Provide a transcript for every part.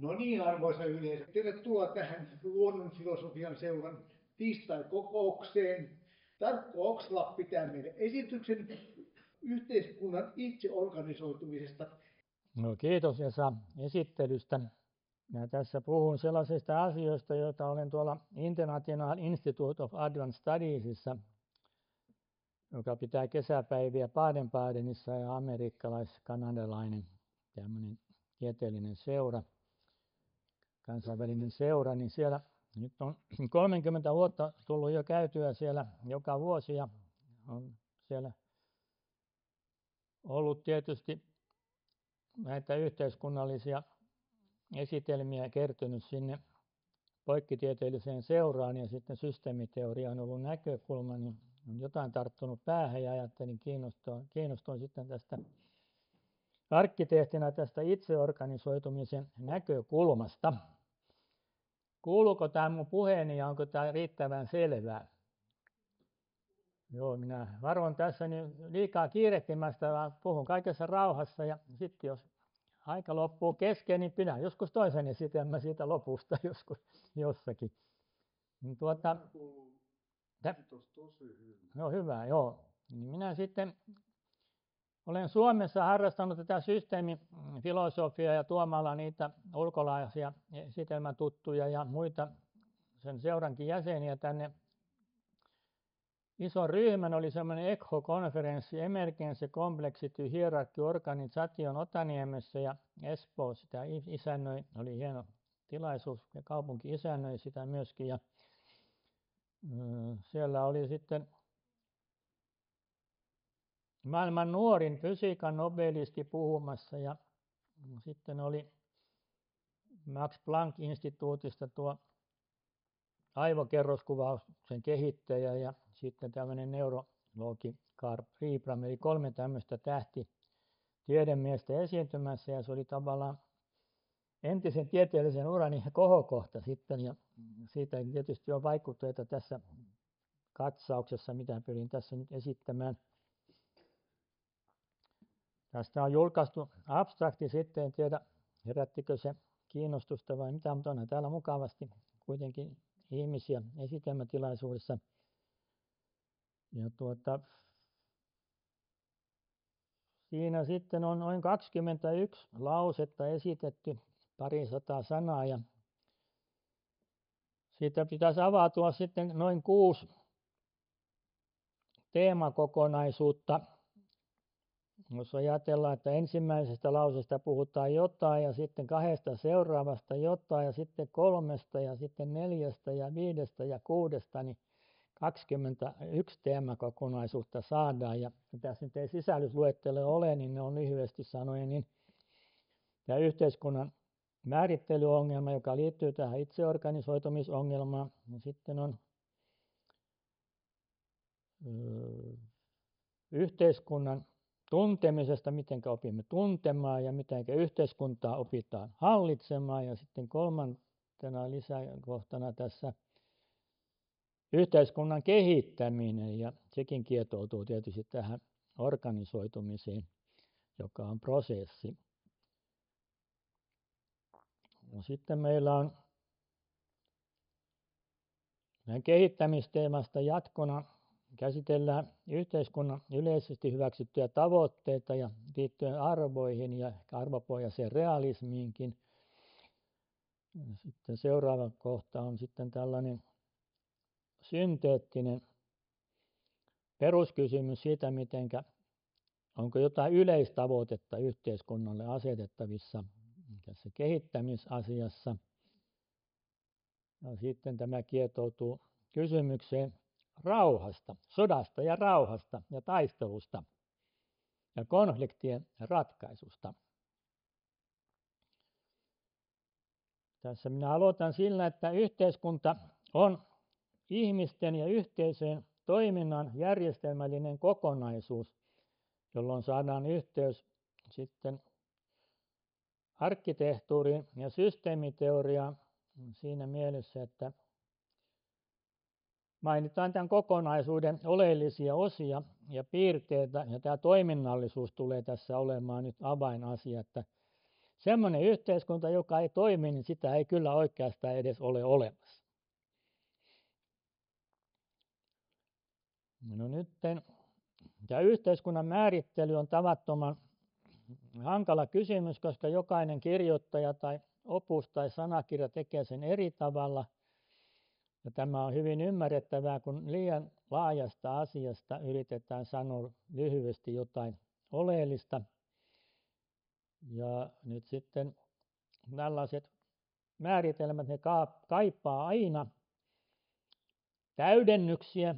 No niin, arvoisa yleisö, tervetuloa tähän Luonnonfilosofian seuran tiistai-kokoukseen. Tarkko Oksla pitää meille esityksen yhteiskunnan itseorganisoitumisesta. No, kiitos Esa esittelystä. Minä tässä puhun sellaisista asioista, joita olen tuolla International Institute of Advanced Studiesissa, joka pitää kesäpäiviä Baden-Badenissa, ja amerikkalais-kanadalainen tämmöinen tieteellinen seura, kansainvälinen seura, niin siellä nyt on 30 vuotta tullut jo käytyä siellä joka vuosi, ja on siellä ollut tietysti näitä yhteiskunnallisia esitelmiä kertynyt sinne poikkitieteelliseen seuraan, ja sitten systeemiteoria on ollut näkökulma, niin on jotain tarttunut päähän ja ajattelin kiinnostuin sitten tästä arkkitehtina tästä itseorganisoitumisen näkökulmasta. Kuuluuko tämä mun puheeni ja onko tämä riittävän selvää? Joo, minä varon tässä nyt liikaa kiirehtimästä, vaan puhun kaikessa rauhassa, ja sitten jos aika loppuu kesken, niin pidän joskus toisen esitelmän siitä lopusta jossakin. Niin Kiitos, tosi hyvä. No hyvä, joo. Niin minä sitten olen Suomessa harrastanut tätä systeemifilosofiaa ja tuomalla niitä ulkolaisia esitelmätuttuja ja muita sen seurankin jäseniä tänne. Ison ryhmän oli semmoinen ECHO-konferenssi, Emergency Complexity Hierarchy Organization Otaniemessä, ja Espoo sitä isännöi. Oli hieno tilaisuus ja kaupunki isännöi sitä myöskin, ja siellä oli sitten maailman nuorin fysiikan nobelisti puhumassa, ja sitten oli Max Planck-instituutista tuo aivokerroskuvauksen kehittäjä ja sitten tämmöinen neurologi Karl Pribram, eli 3 tämmöistä tiedemiestä esiintymässä, ja se oli tavallaan entisen tieteellisen urani kohokohta sitten, ja siitä tietysti on vaikutteita tässä katsauksessa, mitä pyrin tässä nyt esittämään. Tästä on julkaistu abstrakti sitten, en tiedä herättikö se kiinnostusta vai mitä, mutta onhan täällä mukavasti kuitenkin ihmisiä esitelmätilaisuudessa. Ja siinä sitten on noin 21 lausetta esitetty, 200 sanaa, ja siitä pitäisi avautua sitten noin 6 teemakokonaisuutta. Jos ajatellaan, että ensimmäisestä lauseesta puhutaan jotain ja sitten 2 seuraavasta jotain ja sitten 3 ja sitten 4 ja 5 ja 6, niin 21 teemakokonaisuutta saadaan. Ja tässä nyt ei sisällysluettelo ole, niin ne on lyhyesti sanoen, niin tämä yhteiskunnan määrittelyongelma, joka liittyy tähän itseorganisoitumisongelmaan, ja sitten on yhteiskunnan tuntemisesta, miten opimme tuntemaan ja miten yhteiskuntaa opitaan hallitsemaan, ja sitten 3. lisäkohtana tässä yhteiskunnan kehittäminen, ja sekin kietoutuu tietysti tähän organisoitumiseen, joka on prosessi. No, sitten meillä on kehittämisteemasta jatkona käsitellään yhteiskunnan yleisesti hyväksyttyjä tavoitteita ja liittyen arvoihin ja arvopohjaiseen realismiinkin. Sitten seuraava kohta on sitten tällainen synteettinen peruskysymys siitä, onko jotain yleistavoitetta yhteiskunnalle asetettavissa tässä kehittämisasiassa. Ja sitten tämä kietoutuu kysymykseen rauhasta, sodasta ja rauhasta ja taistelusta ja konfliktien ratkaisusta. Tässä minä aloitan sillä, että yhteiskunta on ihmisten ja yhteisöjen toiminnan järjestelmällinen kokonaisuus, jolloin saadaan yhteys sitten arkkitehtuuriin ja systeemiteoriaan siinä mielessä, että mainitaan tämän kokonaisuuden oleellisia osia ja piirteitä, ja tämä toiminnallisuus tulee tässä olemaan nyt avainasia, että semmoinen yhteiskunta, joka ei toimi, niin sitä ei kyllä oikeastaan edes ole olemassa. No nyt tämä yhteiskunnan määrittely on tavattoman hankala kysymys, koska jokainen kirjoittaja tai opus tai sanakirja tekee sen eri tavalla. Ja tämä on hyvin ymmärrettävää, kun liian laajasta asiasta yritetään sanoa lyhyesti jotain oleellista. Ja nyt sitten tällaiset määritelmät, ne kaipaa aina täydennyksiä,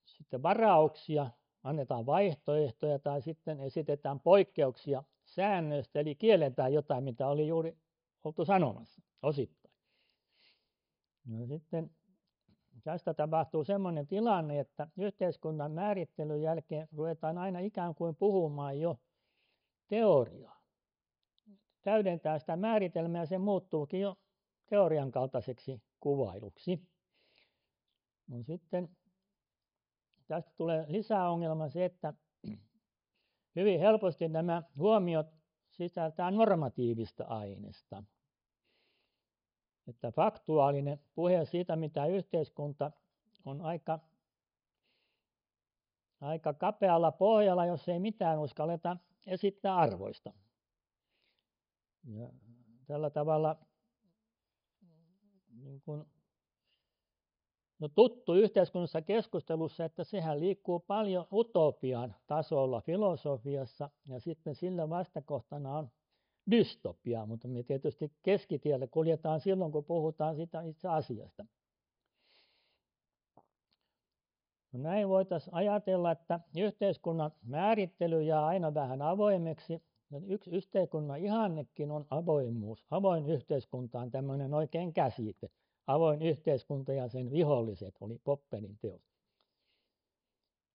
sitten varauksia, annetaan vaihtoehtoja tai sitten esitetään poikkeuksia säännöistä, eli kielletään jotain, mitä oli juuri oltu sanomassa osittain. No sitten tästä tapahtuu semmoinen tilanne, että yhteiskunnan määrittelyn jälkeen ruvetaan aina ikään kuin puhumaan jo teoriaa. Täydentää sitä määritelmää ja se muuttuukin jo teorian kaltaiseksi kuvailuksi. No sitten tästä tulee lisäongelma se, että hyvin helposti nämä huomiot sisältää normatiivista aineesta. Että faktuaalinen puhe siitä, mitä yhteiskunta on aika kapealla pohjalla, jos ei mitään uskalleta esittää arvoista. Ja tällä tavalla niin kun, tuttu yhteiskunnassa keskustelussa, että sehän liikkuu paljon utopian tasolla filosofiassa ja sitten sillä vastakohtana on dystopia, mutta me tietysti keskitiellä kuljetaan silloin, kun puhutaan sitä itse asiasta. No näin voitaisiin ajatella, että yhteiskunnan määrittely jää aina vähän avoimeksi. Ja yksi yhteiskunnan ihannekin on avoimuus. Avoin yhteiskunta on tämmöinen oikein käsite. Avoin yhteiskunta ja sen viholliset oli Popperin teos.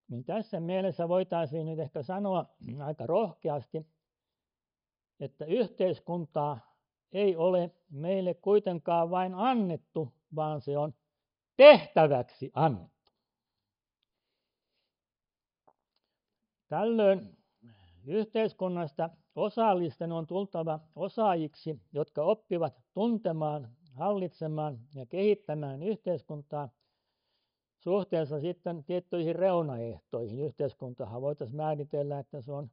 Niin tässä mielessä voitaisiin nyt ehkä sanoa aika rohkeasti, että yhteiskuntaa ei ole meille kuitenkaan vain annettu, vaan se on tehtäväksi annettu. Tällöin yhteiskunnasta osallisten on tultava osaajiksi, jotka oppivat tuntemaan, hallitsemaan ja kehittämään yhteiskuntaa suhteessa sitten tiettyihin reunaehtoihin. Yhteiskuntahan voitaisiin määritellä, että se on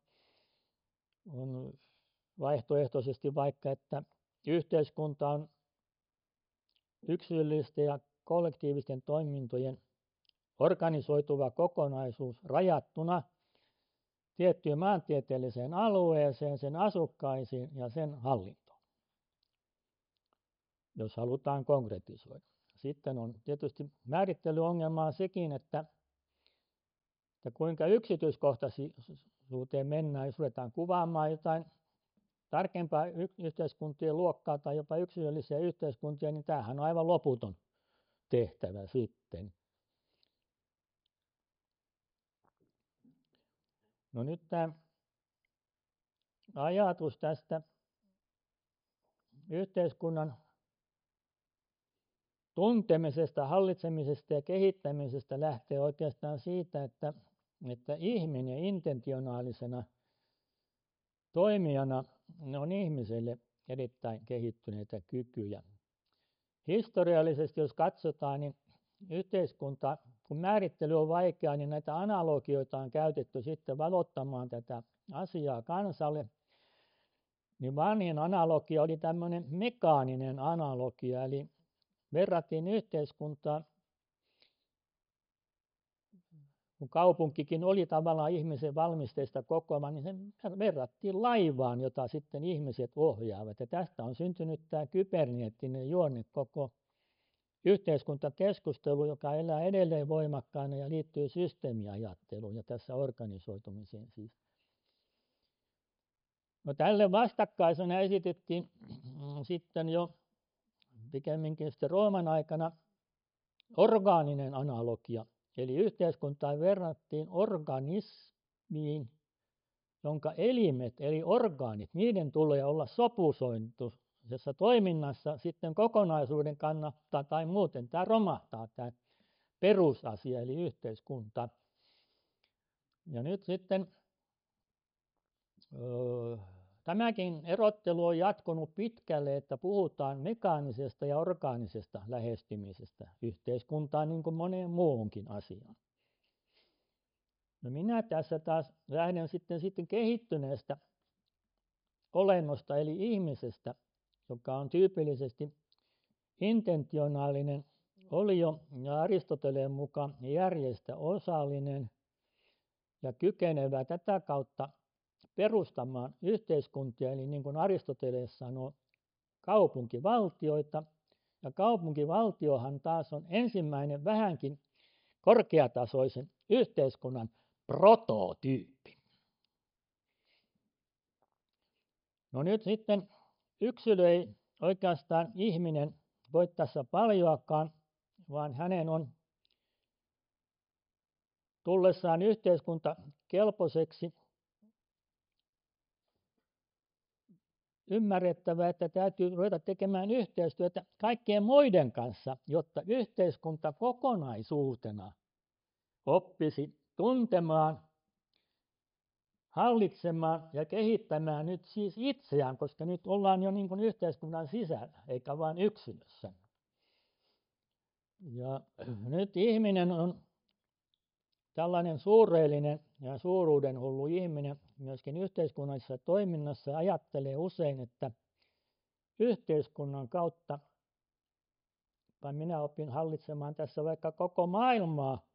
vaihtoehtoisesti vaikka, että yhteiskunta on yksilöllisten ja kollektiivisten toimintojen organisoituva kokonaisuus rajattuna tiettyyn maantieteelliseen alueeseen, sen asukkaisiin ja sen hallintoon, jos halutaan konkretisoida. Sitten on tietysti määrittelyongelmaa sekin, että kuinka yksityiskohtaisuuteen mennään, jos ruvetaan kuvaamaan jotain tarkempaa yhteiskuntien luokkaa tai jopa yksilöllisiä yhteiskuntia, niin tämähän on aivan loputon tehtävä sitten. No nyt tämä ajatus tästä yhteiskunnan tuntemisesta, hallitsemisesta ja kehittämisestä lähtee oikeastaan siitä, että ihminen intentionaalisena toimijana on ihmiselle erittäin kehittyneitä kykyjä. Historiallisesti, jos katsotaan, niin yhteiskunta, kun määrittely on vaikeaa, niin näitä analogioita on käytetty sitten valottamaan tätä asiaa kansalle. Niin vanhin analogia oli tämmöinen mekaaninen analogia, eli verrattiin yhteiskuntaa, kun kaupunkikin oli tavallaan ihmisen valmisteista kokoama, niin se verrattiin laivaan, jota sitten ihmiset ohjaavat. Ja tästä on syntynyt tämä kyberneettinen juonne koko yhteiskuntakeskustelu, joka elää edelleen voimakkaana ja liittyy systeemiajatteluun ja tässä organisoitumiseen siis. No tälle vastakkaisena esitettiin sitten jo pikemminkin sitten Rooman aikana orgaaninen analogia. Eli yhteiskuntaan verrattiin organismiin, jonka elimet eli orgaanit, niiden tulee olla sopusointuisessa toiminnassa sitten kokonaisuuden kannalta tai muuten tämä romahtaa tämä perusasia eli yhteiskunta. Ja nyt sitten tämäkin erottelu on jatkunut pitkälle, että puhutaan mekaanisesta ja orgaanisesta lähestymisestä yhteiskuntaan niin kuin moneen muuhunkin asiaan. No minä tässä taas lähden sitten kehittyneestä olennosta eli ihmisestä, joka on tyypillisesti intentionaalinen olio ja Aristoteleen mukaan järjestä osallinen ja kykenevä tätä kautta perustamaan yhteiskuntia, eli niin kuin Aristoteles sanoo, kaupunkivaltioita. Ja kaupunkivaltiohan taas on ensimmäinen vähänkin korkeatasoisen yhteiskunnan prototyyppi. No nyt sitten yksilö ei oikeastaan ihminen voi tässä paljoakaan, vaan hänen on tullessaan yhteiskuntakelpoiseksi ymmärrettävä, että täytyy ruveta tekemään yhteistyötä kaikkien muiden kanssa, jotta yhteiskunta kokonaisuutena oppisi tuntemaan, hallitsemaan ja kehittämään nyt siis itseään, koska nyt ollaan jo niin kuin yhteiskunnan sisällä, eikä vain yksilössä. Ja nyt ihminen on tällainen suureellinen ja suuruuden hullu ihminen myöskin yhteiskunnallisessa toiminnassa ajattelee usein, että yhteiskunnan kautta, tai minä opin hallitsemaan tässä vaikka koko maailmaa,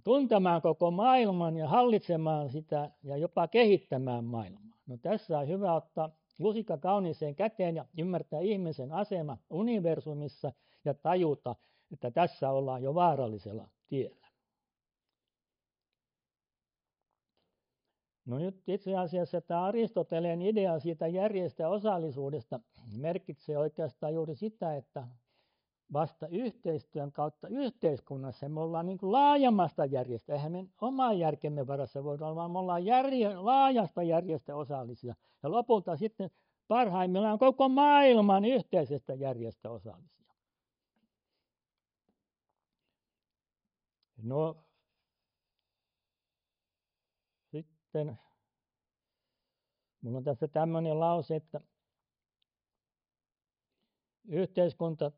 tuntemaan koko maailman ja hallitsemaan sitä ja jopa kehittämään maailmaa. No tässä on hyvä ottaa lusikka kauniiseen käteen ja ymmärtää ihmisen asema universumissa ja tajuta, että tässä ollaan jo vaarallisella tiellä. No nyt itse asiassa tämä Aristoteleen idea siitä järjestä osallisuudesta merkitsee oikeastaan juuri sitä, että vasta yhteistyön kautta yhteiskunnassa me ollaan niin kuin laajemmasta järjestä. Eihän me oman järkemme varassa voida olla, vaan me ollaan laajasta järjestä osallisia. Ja lopulta sitten parhaimmillaan koko maailman yhteisestä järjestä osallisia. No sitten minulla on tässä tämmöinen lause, että yhteiskunta,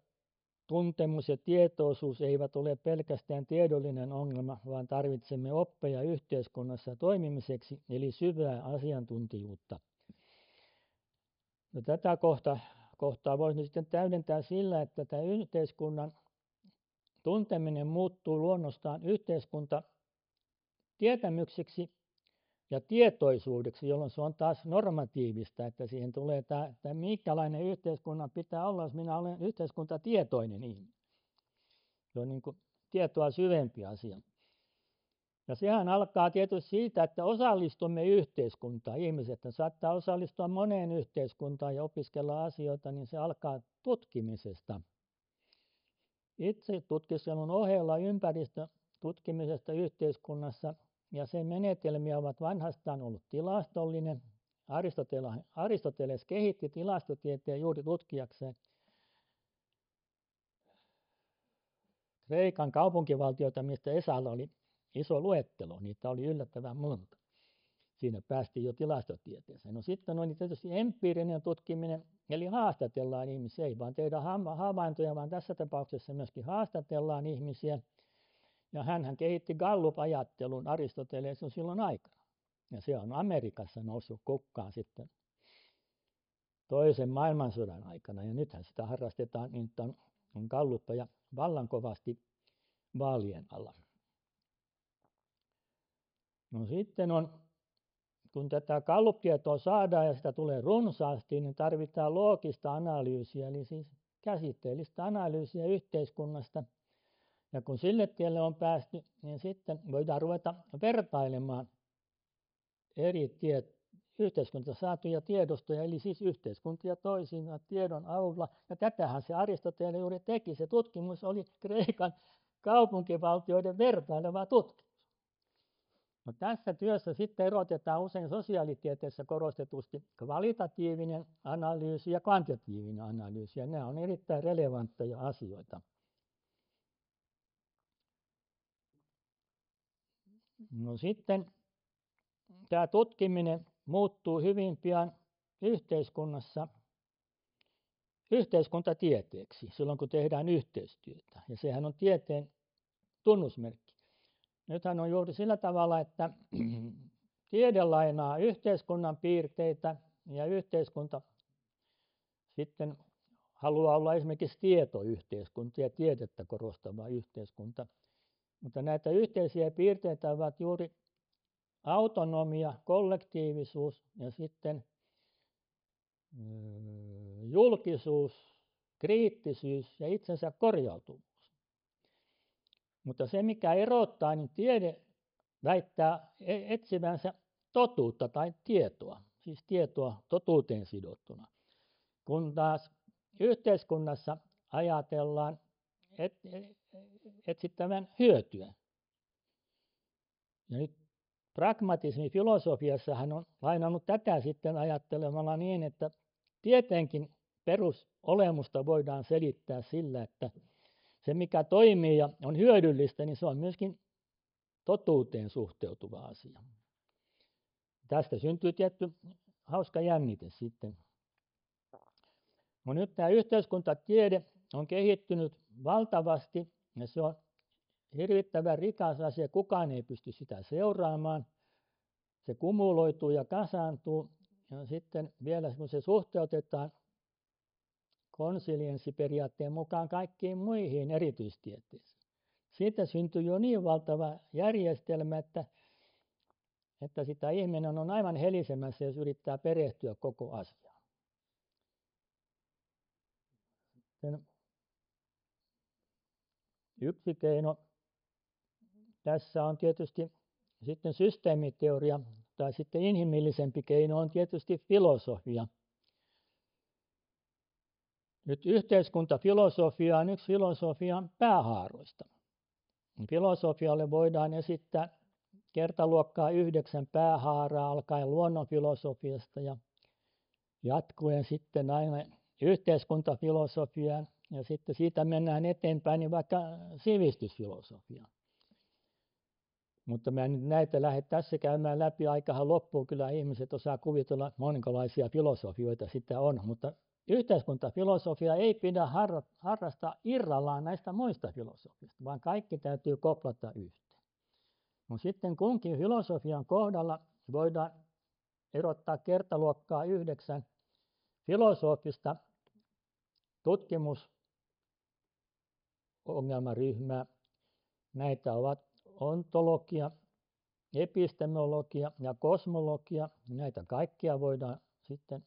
tuntemus ja tietoisuus eivät ole pelkästään tiedollinen ongelma, vaan tarvitsemme oppeja yhteiskunnassa toimimiseksi, eli syvää asiantuntijuutta. No tätä kohtaa voisi sitten täydentää sillä, että tämä yhteiskunnan tunteminen muuttuu luonnostaan yhteiskunta tietämykseksi ja tietoisuudeksi, jolloin se on taas normatiivista, että siihen tulee tämä minkälainen yhteiskunnan pitää olla, jos minä olen yhteiskuntatietoinen ihminen. Se on niin kuin tietoa syvempi asia. Ja sehän alkaa tietysti siitä, että osallistumme yhteiskuntaan. Ihmiset saattaa osallistua moneen yhteiskuntaan ja opiskella asioita, niin se alkaa tutkimisesta. Itse tutkiskelun ohella ympäristötutkimisesta yhteiskunnassa ja sen menetelmiä ovat vanhastaan ollut tilastollinen. Aristoteles kehitti tilastotieteen juuri tutkijakseen Kreikan kaupunkivaltioita, mistä Esalla oli iso luettelo. Niitä oli yllättävän monta. Siinä päästiin jo tilastotieteeseen. No sitten on tietysti empiirinen tutkiminen, eli haastatellaan ihmisiä. Ei vaan tehdä havaintoja, vaan tässä tapauksessa myöskin haastatellaan ihmisiä. Ja hänhän kehitti Gallup-ajattelun Aristoteles jo silloin aikana. Ja se on Amerikassa noussut kukkaan sitten toisen maailmansodan aikana. Ja nythän sitä harrastetaan, niin on Galluppeja vallan kovasti vaalien alla. No sitten kun tätä Gallup-tietoa saadaan ja sitä tulee runsaasti, niin tarvitaan loogista analyysiä, eli siis käsitteellistä analyysiä yhteiskunnasta. Ja kun sille tielle on päästy, niin sitten voidaan ruveta vertailemaan eri yhteiskunta saatuja tiedostoja, eli siis yhteiskuntia toisiinsa tiedon avulla. Ja tätähän se Aristoteles juuri teki. Se tutkimus oli Kreikan kaupunkivaltioiden vertaileva tutkimus. No tässä työssä sitten erotetaan usein sosiaalitieteessä korostetusti kvalitatiivinen analyysi ja kvantitatiivinen analyysi, ja nämä on erittäin relevantteja asioita. No sitten tämä tutkiminen muuttuu hyvin pian yhteiskunnassa yhteiskuntatieteeksi silloin, kun tehdään yhteistyötä. Ja sehän on tieteen tunnusmerkki. Nythän on juuri sillä tavalla, että tiede lainaa yhteiskunnan piirteitä ja yhteiskunta sitten haluaa olla esimerkiksi tietoyhteiskunta ja tiedettä korostava yhteiskunta. Mutta näitä yhteisiä piirteitä ovat juuri autonomia, kollektiivisuus ja sitten julkisuus, kriittisyys ja itsensä korjautuvuus. Mutta se, mikä erottaa, niin tiede väittää etsivänsä totuutta tai tietoa, siis tietoa totuuteen sidottuna. Kun taas yhteiskunnassa ajatellaan etsittävän hyötyä. Ja nyt pragmatismi filosofiassa hän on lainannut tätä sitten ajattelemalla niin, että tietenkin perusolemusta voidaan selittää sillä, että se mikä toimii ja on hyödyllistä, niin se on myöskin totuuteen suhteutuva asia. Tästä syntyy tietty hauska jännite sitten. No nyt tämä yhteiskuntatiede on kehittynyt valtavasti ja se on hirvittävän rikas asia, kukaan ei pysty sitä seuraamaan. Se kumuloituu ja kasaantuu ja sitten vielä kun se suhteutetaan konsilienssiperiaatteen mukaan kaikkiin muihin erityistieteisiin. Siitä syntyy jo niin valtava järjestelmä, että sitä ihminen on aivan helisemässä, jos yrittää perehtyä koko asiaan. Yksi keino tässä on tietysti sitten systeemiteoria, tai sitten inhimillisempi keino on tietysti filosofia. Nyt yhteiskuntafilosofia on yksi filosofian päähaaroista. Filosofialle voidaan esittää kertaluokkaa 9 päähaaraa alkaen luonnonfilosofiasta ja jatkuen sitten aina yhteiskuntafilosofiaan ja sitten siitä mennään eteenpäin niin vaikka sivistysfilosofiaan. Mutta mä en näitä lähde tässä käymään läpi, aikahan loppuu, kyllä ihmiset osaa kuvitella monikalaisia filosofioita sitä on, mutta yhteiskuntafilosofia ei pidä harrastaa irrallaan näistä muista filosofista, vaan kaikki täytyy koplata yhteen. No sitten kunkin filosofian kohdalla voidaan erottaa kertaluokkaa 9 filosofista tutkimusongelmaryhmää. Näitä ovat ontologia, epistemologia ja kosmologia. Näitä kaikkia voidaan sitten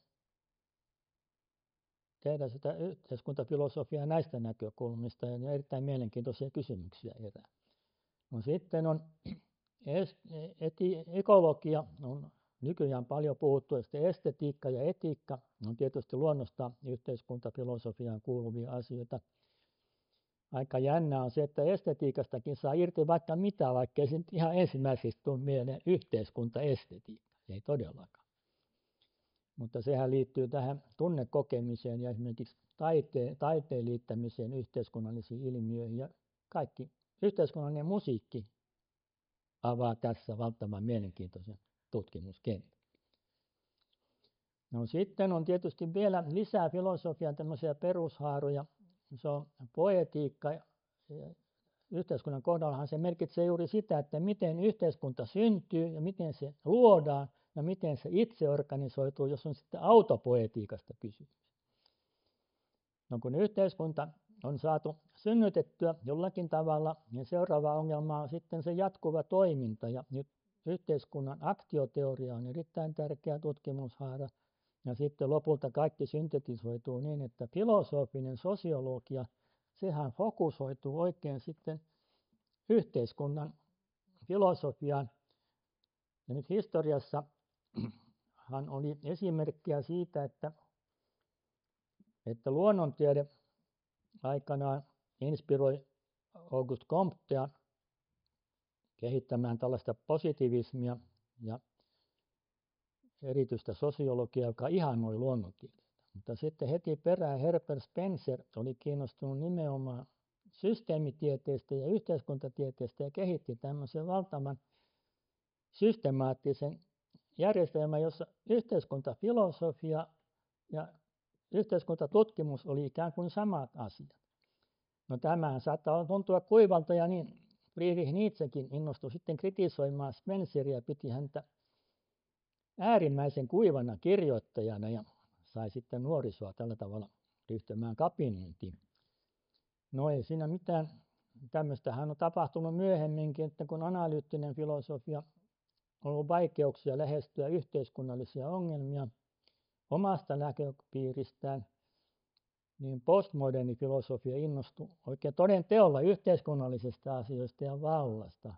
tehdä sitä yhteiskuntafilosofiaa näistä näkökulmista ja ne on erittäin mielenkiintoisia kysymyksiä erää. No sitten on ekologia, on nykyään paljon puhuttu, ja sitten estetiikka ja etiikka on tietysti luonnosta yhteiskuntafilosofiaan kuuluvia asioita. Aika jännää on se, että estetiikastakin saa irti vaikka mitä, vaikka ei se nyt ihan ensimmäiseksi tule mieleen yhteiskuntaestetiikka, ei todellakaan. Mutta sehän liittyy tähän tunnekokemiseen ja esimerkiksi taiteen liittämiseen yhteiskunnallisiin ilmiöihin ja kaikki yhteiskunnallinen musiikki avaa tässä valtavan mielenkiintoisen tutkimuskentän. No sitten on tietysti vielä lisää filosofian tämmöisiä perushaaroja. Se on poetiikka. Yhteiskunnan kohdallahan se merkitsee juuri sitä, että miten yhteiskunta syntyy ja miten se luodaan ja miten se itse organisoituu, jos on sitten autopoetiikasta kysymys. No kun yhteiskunta on saatu synnytettyä jollakin tavalla, niin seuraava ongelma on sitten se jatkuva toiminta. Ja nyt yhteiskunnan aktioteoria on erittäin tärkeä tutkimushaara. Ja sitten lopulta kaikki syntetisoituu niin, että filosofinen sosiologia, sehän fokusoituu oikein sitten yhteiskunnan filosofiaan. Ja nyt historiassahan oli esimerkkiä siitä, että luonnontiede aikanaan inspiroi Auguste Comtea kehittämään tällaista positivismia ja erityistä sosiologiaa, joka ihannoi luonnontiedettä. Mutta sitten heti perään Herbert Spencer oli kiinnostunut nimenomaan systeemitieteestä ja yhteiskuntatieteestä ja kehitti tämmöisen valtavan systemaattisen järjestelmä, jossa yhteiskuntafilosofia ja yhteiskuntatutkimus oli ikään kuin samat asiat. No tämähän saattaa tuntua kuivalta ja niin Friedrich Nietzschekin innostui sitten kritisoimaan Spenceria ja piti häntä äärimmäisen kuivana kirjoittajana ja sai sitten nuorisoa tällä tavalla ryhtymään kapinointiin. No ei siinä mitään. Tämmöistähän on tapahtunut myöhemminkin, että kun analyyttinen filosofia on ollut vaikeuksia lähestyä yhteiskunnallisia ongelmia omasta näköpiiristään, niin postmoderni filosofia innostui oikein toden teolla yhteiskunnallisista asioista ja vallasta.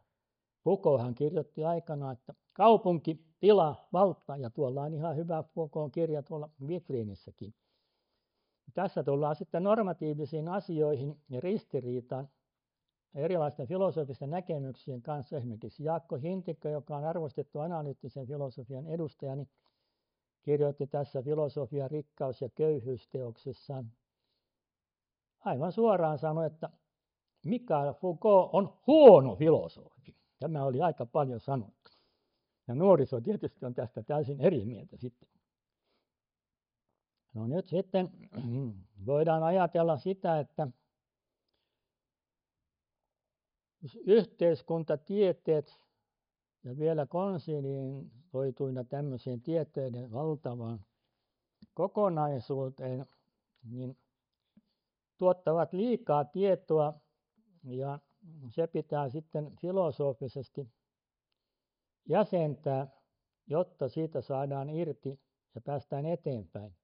Foucaulthan kirjoitti aikanaan, että kaupunki, tila, valta, ja tuolla on ihan hyvä Foucaultin kirja tuolla vitriinissäkin. Tässä tullaan sitten normatiivisiin asioihin ja ristiriitaan erilaisten filosofisten näkemyksien kanssa. Esimerkiksi Jaakko Hintikka, joka on arvostettu analyyttisen filosofian edustaja, niin kirjoitti tässä Filosofian rikkaus- ja köyhyysteoksessaan aivan suoraan sanoi, että Michel Foucault on huono filosofi. Tämä oli aika paljon sanottu. Ja nuoriso tietysti on tästä täysin eri mieltä sitten. No nyt sitten voidaan ajatella sitä, että yhteiskuntatieteet ja vielä konsolidoituina tämmöiseen tieteiden valtavaan kokonaisuuteen, niin tuottavat liikaa tietoa ja se pitää sitten filosofisesti jäsentää, jotta siitä saadaan irti ja päästään eteenpäin.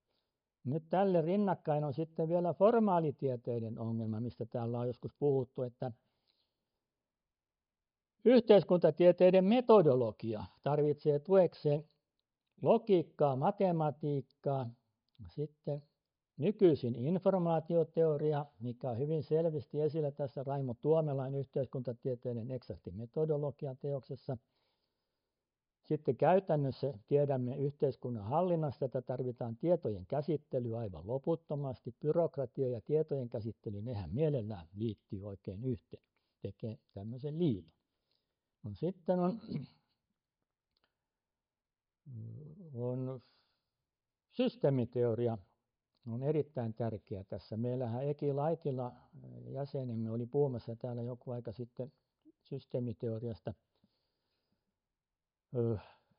Nyt tälle rinnakkain on sitten vielä formaalitieteiden ongelma, mistä täällä on joskus puhuttu, että yhteiskuntatieteiden metodologia tarvitsee tuekseen logiikkaa, matematiikkaa, sitten nykyisin informaatioteoria, mikä on hyvin selvästi esillä tässä Raimo Tuomelan yhteiskuntatieteiden eksakti metodologia teoksessa. Sitten käytännössä tiedämme yhteiskunnan hallinnasta, että tarvitaan tietojen käsittely aivan loputtomasti. Byrokratia ja tietojen käsittely, nehän mielellään liittyy oikein yhteen, tekee tämmöisen liiton. No, sitten on systeemiteoria, on erittäin tärkeä tässä. Meillähän Eki Laitila jäsenemme oli puhumassa täällä joku aika sitten systeemiteoriasta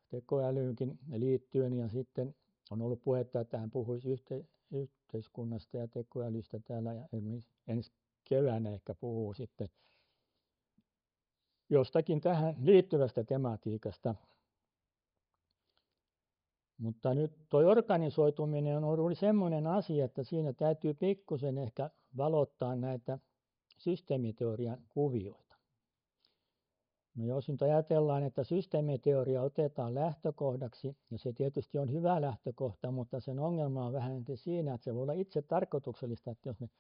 tekoälyynkin liittyen, ja sitten on ollut puhetta, että hän puhuisi yhteiskunnasta ja tekoälystä täällä, ja ensi keväänä ehkä puhuu sitten jostakin tähän liittyvästä tematiikasta. Mutta nyt tuo organisoituminen on ollut semmoinen asia, että siinä täytyy pikkusen ehkä valottaa näitä systeemiteorian kuvioita. No jos nyt ajatellaan, että systeemiteoria otetaan lähtökohdaksi, ja se tietysti on hyvä lähtökohta, mutta sen ongelma on vähän siinä, että se voi olla itse tarkoituksellista, että jos me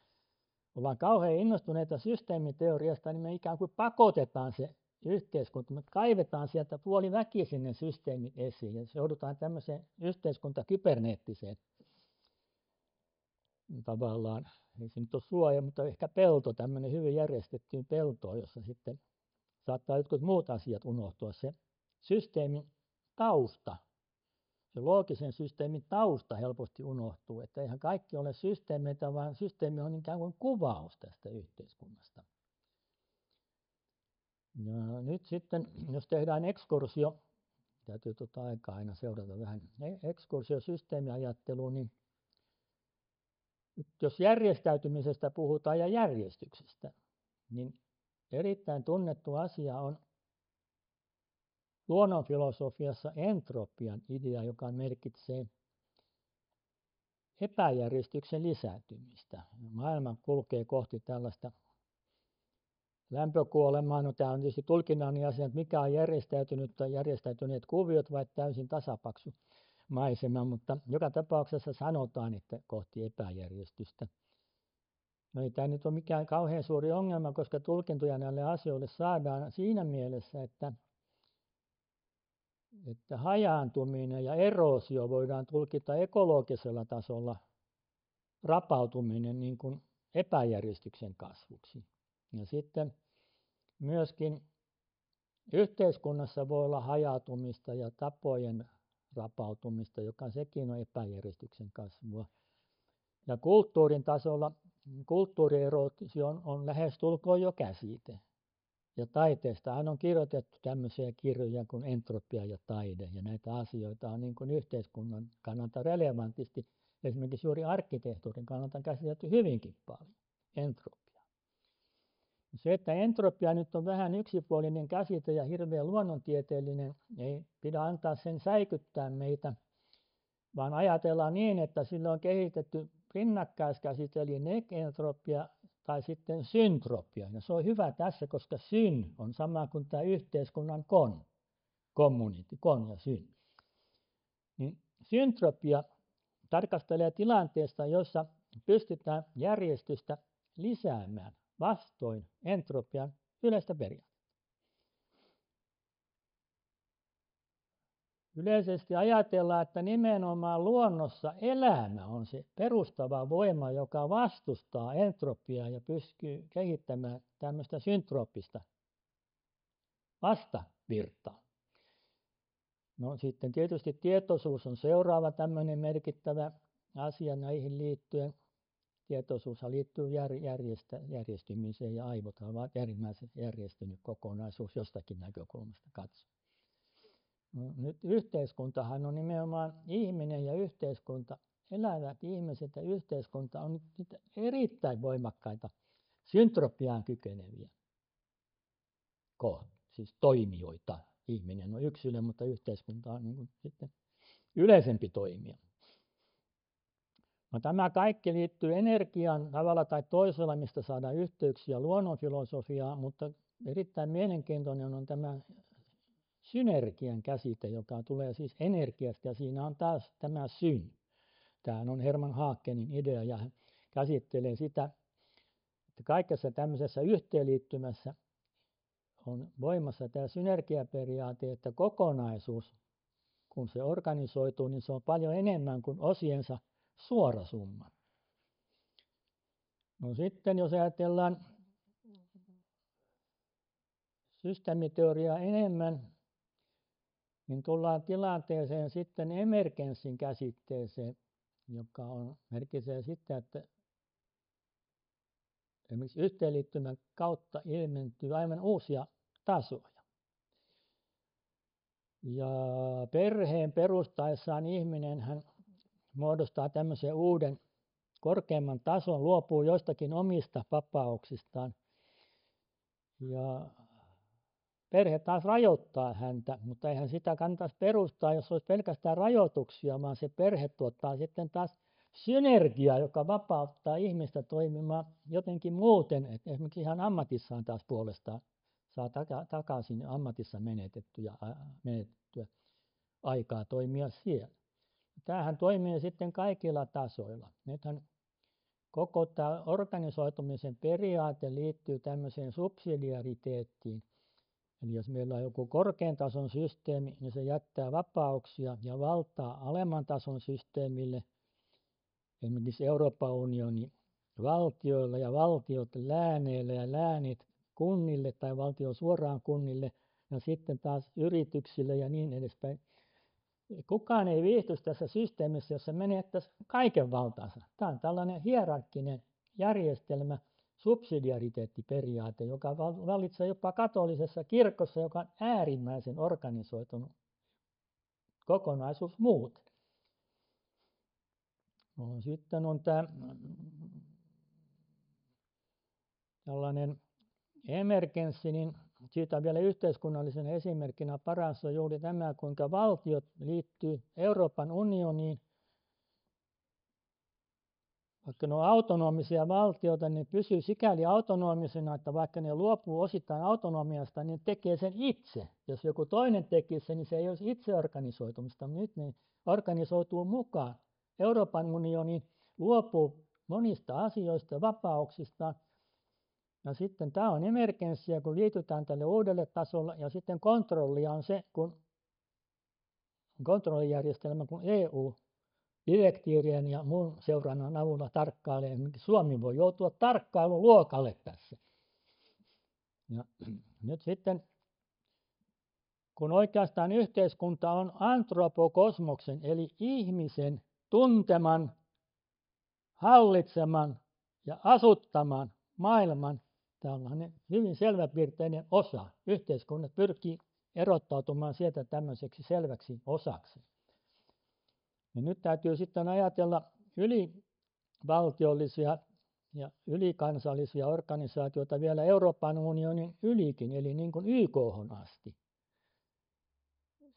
ollaan kauhean innostuneita systeemiteoriasta, niin me ikään kuin pakotetaan se yhteiskunta, me kaivetaan sieltä puoliväkisin ne systeemit esiin, ja se joudutaan tämmöiseen yhteiskuntakyberneettiseen tavallaan, ei se nyt ole suoja, mutta ehkä pelto, tämmöinen hyvin järjestettyyn peltoon, jossa sitten saattaa jotkut muut asiat unohtua. Se systeemin tausta, se loogisen systeemin tausta helposti unohtuu, että eihän kaikki ole systeemeitä, vaan systeemi on ikään kuin kuvaus tästä yhteiskunnasta. Ja nyt sitten, jos tehdään ekskursio, täytyy aikaa aina seurata vähän, ekskursio systeemiajatteluun, niin nyt jos järjestäytymisestä puhutaan ja järjestyksestä, niin erittäin tunnettu asia on luonnonfilosofiassa entropian idea, joka merkitsee epäjärjestyksen lisääntymistä. Maailma kulkee kohti tällaista lämpökuolemaa. No, tämä on tietysti tulkinnallinen asia, että mikä on järjestäytynyt tai järjestäytyneet kuviot vai täysin tasapaksu maisema, mutta joka tapauksessa sanotaan, että kohti epäjärjestystä. No ei tämä nyt ole mikään kauhean suuri ongelma, koska tulkintoja näille asioille saadaan siinä mielessä, että hajaantuminen ja eroosio voidaan tulkita ekologisella tasolla rapautuminen niin kuin epäjärjestyksen kasvuksi. Ja sitten myöskin yhteiskunnassa voi olla hajautumista ja tapojen rapautumista, joka sekin on epäjärjestyksen kasvua. Ja kulttuurin tasolla kulttuurierootio on lähestulkoon jo käsite. Ja taiteestahan on kirjoitettu tämmöisiä kirjoja kuin Entropia ja taide, ja näitä asioita on niin kuin yhteiskunnan kannalta relevantisti, esimerkiksi juuri arkkitehtuurin kannalta käsitelty hyvinkin paljon, entropia. Se, että entropia nyt on vähän yksipuolinen käsite ja hirveän luonnontieteellinen, ei pidä antaa sen säikyttää meitä, vaan ajatellaan niin, että sillä on kehitetty rinnakkaiskäsite, eli nekentropia tai sitten syntropia. Ja se on hyvä tässä, koska syn on sama kuin tämä yhteiskunnan community, kon ja syn. Niin syntropia tarkastelee tilanteesta, jossa pystytään järjestystä lisäämään vastoin entropian yleistä periaatetta. Yleisesti ajatellaan, että nimenomaan luonnossa elämä on se perustava voima, joka vastustaa entropiaa ja pystyy kehittämään tämmöistä syntrooppista vastavirtaa. No sitten tietysti tietoisuus on seuraava tämmöinen merkittävä asia näihin liittyen. Tietoisuushan liittyy järjestymiseen ja aivothan ovat äärimmäisen järjestynyt kokonaisuus jostakin näkökulmasta katsoen. No, nyt yhteiskuntahan on nimenomaan ihminen ja yhteiskunta, elävät ihmiset ja yhteiskunta on nyt erittäin voimakkaita syntropiaan kykeneviä siis toimijoita. Ihminen on yksilö, mutta yhteiskunta on niin kuin sitten yleisempi toimija. No, tämä kaikki liittyy energian tavalla tai toisella, mistä saadaan yhteyksiä luonnonfilosofiaan, mutta erittäin mielenkiintoinen on tämä synergian käsite, joka tulee siis energiasta, ja siinä on taas tämä syn. Tämähän on Hermann Haakenin idea, ja hän käsittelee sitä, että kaikessa tämmöisessä yhteenliittymässä on voimassa tämä synergiaperiaate, että kokonaisuus, kun se organisoituu, niin se on paljon enemmän kuin osiensa suora summa. No sitten jos ajatellaan systeemiteoriaa enemmän, niin tullaan tilanteeseen sitten emergenssin käsitteeseen, joka merkitsee sitä, että esimerkiksi yhteenliittymän kautta ilmentyy aivan uusia tasoja. Ja perheen perustaessaan ihminen hän muodostaa tämmöisen uuden korkeamman tason, luopuu jostakin omista vapauksistaan. Ja perhe taas rajoittaa häntä, mutta eihän sitä kannattaisi perustaa, jos olisi pelkästään rajoituksia, vaan se perhe tuottaa sitten taas synergiaa, joka vapauttaa ihmistä toimimaan jotenkin muuten. Että esimerkiksi ihan ammatissaan taas puolestaan saa takaisin ammatissa menetettyä aikaa toimia siellä. Tämähän toimii sitten kaikilla tasoilla. Nythän koko tämä organisoitumisen periaate liittyy tämmöiseen subsidiariteettiin. Eli jos meillä on joku korkean tason systeemi, niin se jättää vapauksia ja valtaa alemman tason systeemille, esimerkiksi Euroopan unionin valtioilla ja valtiot lääneille ja läänit kunnille tai valtio suoraan kunnille ja sitten taas yrityksille ja niin edespäin. Kukaan ei viihtyisi tässä systeemissä, jos se menettäisi kaiken valtaansa. Tämä on tällainen hierarkkinen järjestelmä, subsidiariteettiperiaate, joka vallitsee jopa katolisessa kirkossa, joka on äärimmäisen organisoitunut kokonaisuus muuten. No, sitten on tämä tällainen emergenssi, niin siitä on vielä yhteiskunnallisena esimerkkinä paras on juuri tämä, kuinka valtiot liittyy Euroopan unioniin. Vaikka ne on autonomisia valtioita, niin pysyy sikäli autonomisena, että vaikka ne luopuu osittain autonomiasta, niin tekee sen itse. Jos joku toinen tekisi sen, niin se ei olisi itse organisoitumista. Nyt ne organisoituu mukaan. Euroopan unioni luopuu monista asioista ja vapauksista. Ja sitten tämä on emergenssiä, kun liitytään tälle uudelle tasolle. Ja sitten kontrollia on se, kun kontrollijärjestelmä, kun EU direktiivien ja muun seurannan avulla tarkkailee. Suomi voi joutua tarkkailuluokalle tässä. Ja nyt sitten, kun oikeastaan yhteiskunta on antropokosmoksen eli ihmisen tunteman, hallitseman ja asuttaman maailman tällainen hyvin selväpiirteinen osa. Yhteiskunnat pyrkii erottautumaan sieltä tämmöiseksi selväksi osaksi. Ja nyt täytyy sitten ajatella ylivaltiollisia ja ylikansallisia organisaatioita vielä Euroopan unionin ylikin, eli niin kuin YK:hon asti.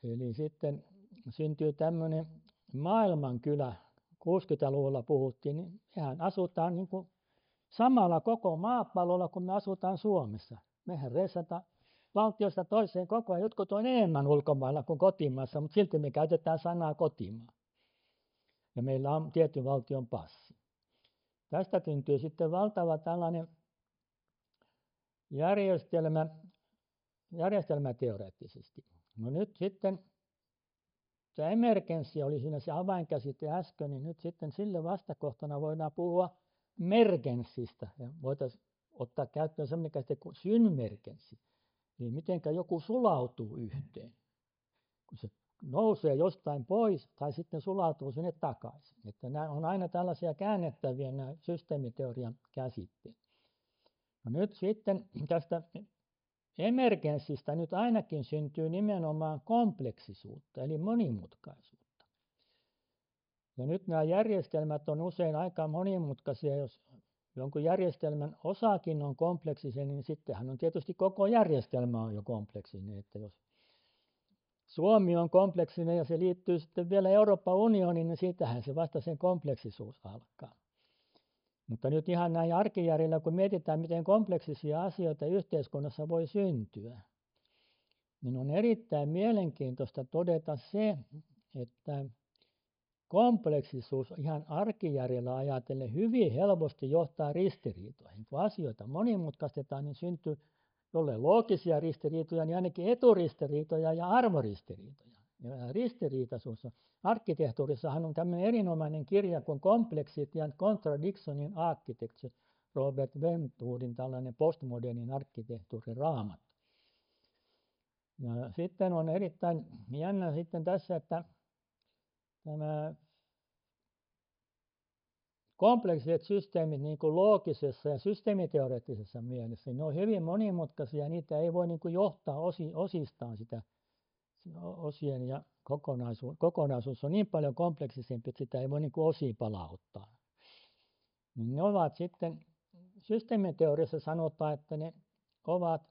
Eli sitten syntyy tämmöinen maailmankylä, 60-luvulla puhuttiin, niin mehän asutaan niin kuin samalla koko maapallolla, kun me asutaan Suomessa. Mehän reissataan valtiosta toiseen koko ajan. Jotkut on enemmän ulkomailla kuin kotimaassa, mutta silti me käytetään sanaa kotimaa. Ja meillä on tietyn valtion passi. Tästä syntyy sitten valtava tällainen järjestelmä teoreettisesti. No nyt sitten, tämä emergenssi oli siinä se avainkäsite äsken, niin nyt sitten sille vastakohtana voidaan puhua mergenssistä. Ja voitaisiin ottaa käyttöön sellainen käsite kuin synmergenssi. Niin mitenkä joku sulautuu yhteen, kun se nousee jostain pois tai sitten sulautuu sinne takaisin. Että nämä on aina tällaisia käännettäviä nämä systeemiteorian käsitteet. No nyt sitten tästä emergenssistä nyt ainakin syntyy nimenomaan kompleksisuutta, eli monimutkaisuutta. Ja nyt nämä järjestelmät on usein aika monimutkaisia, jos jonkun järjestelmän osakin on kompleksinen, niin sittenhän on tietysti koko järjestelmä on jo kompleksinen. Että jos Suomi on kompleksinen ja se liittyy sitten vielä Euroopan unioniin, niin siitähän se vasta sen kompleksisuus alkaa. Mutta nyt ihan näin arkijärjellä, kun mietitään, miten kompleksisia asioita yhteiskunnassa voi syntyä, niin on erittäin mielenkiintoista todeta se, että kompleksisuus ihan arkijärjellä ajatellen hyvin helposti johtaa ristiriitoihin. Kun asioita monimutkaistetaan, niin syntyy jollei loogisia ristiriitoja, niin ainakin eturistiriitoja ja arvoristiriitoja. Ja ristiriitaisuus on. Arkkitehtuurissahan on tämmöinen erinomainen kirja kuin Complexity and Contradiction in Architecture, Robert Ventourin tällainen postmodernin arkkitehtuurin raamattu. Ja sitten on erittäin jännä sitten tässä, että nämä kompleksiset systeemit niin kuin loogisessa ja systeemiteoreettisessa mielessä, niin ne on hyvin monimutkaisia ja niitä ei voi niin kuin johtaa osistaan sitä osien ja kokonaisuus on niin paljon kompleksisempi, että sitä ei voi niin kuin osiin palauttaa. Niin ne ovat sitten, systeemiteoriassa sanotaan, että ne ovat,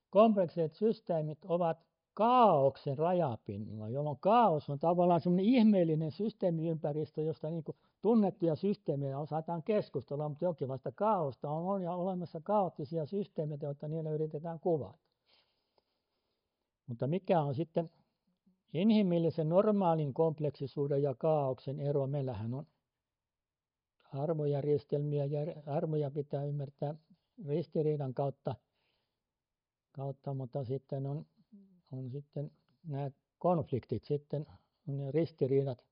kompleksiset systeemit ovat kaaoksen rajapinnalla, jolloin kaos on tavallaan semmoinen ihmeellinen systeemiympäristö, josta niin kuin tunnettuja systeemejä osataan keskustella, mutta jonkinlaista kaaosta on olemassa kaoottisia systeemeitä, joita niillä yritetään kuvata. Mutta mikä on sitten inhimillisen normaalin kompleksisuuden ja kaaoksen ero? Meillähän on arvojärjestelmiä ja arvoja pitää ymmärtää ristiriidan kautta, mutta sitten on sitten nämä konfliktit, sitten on ne ristiriidat.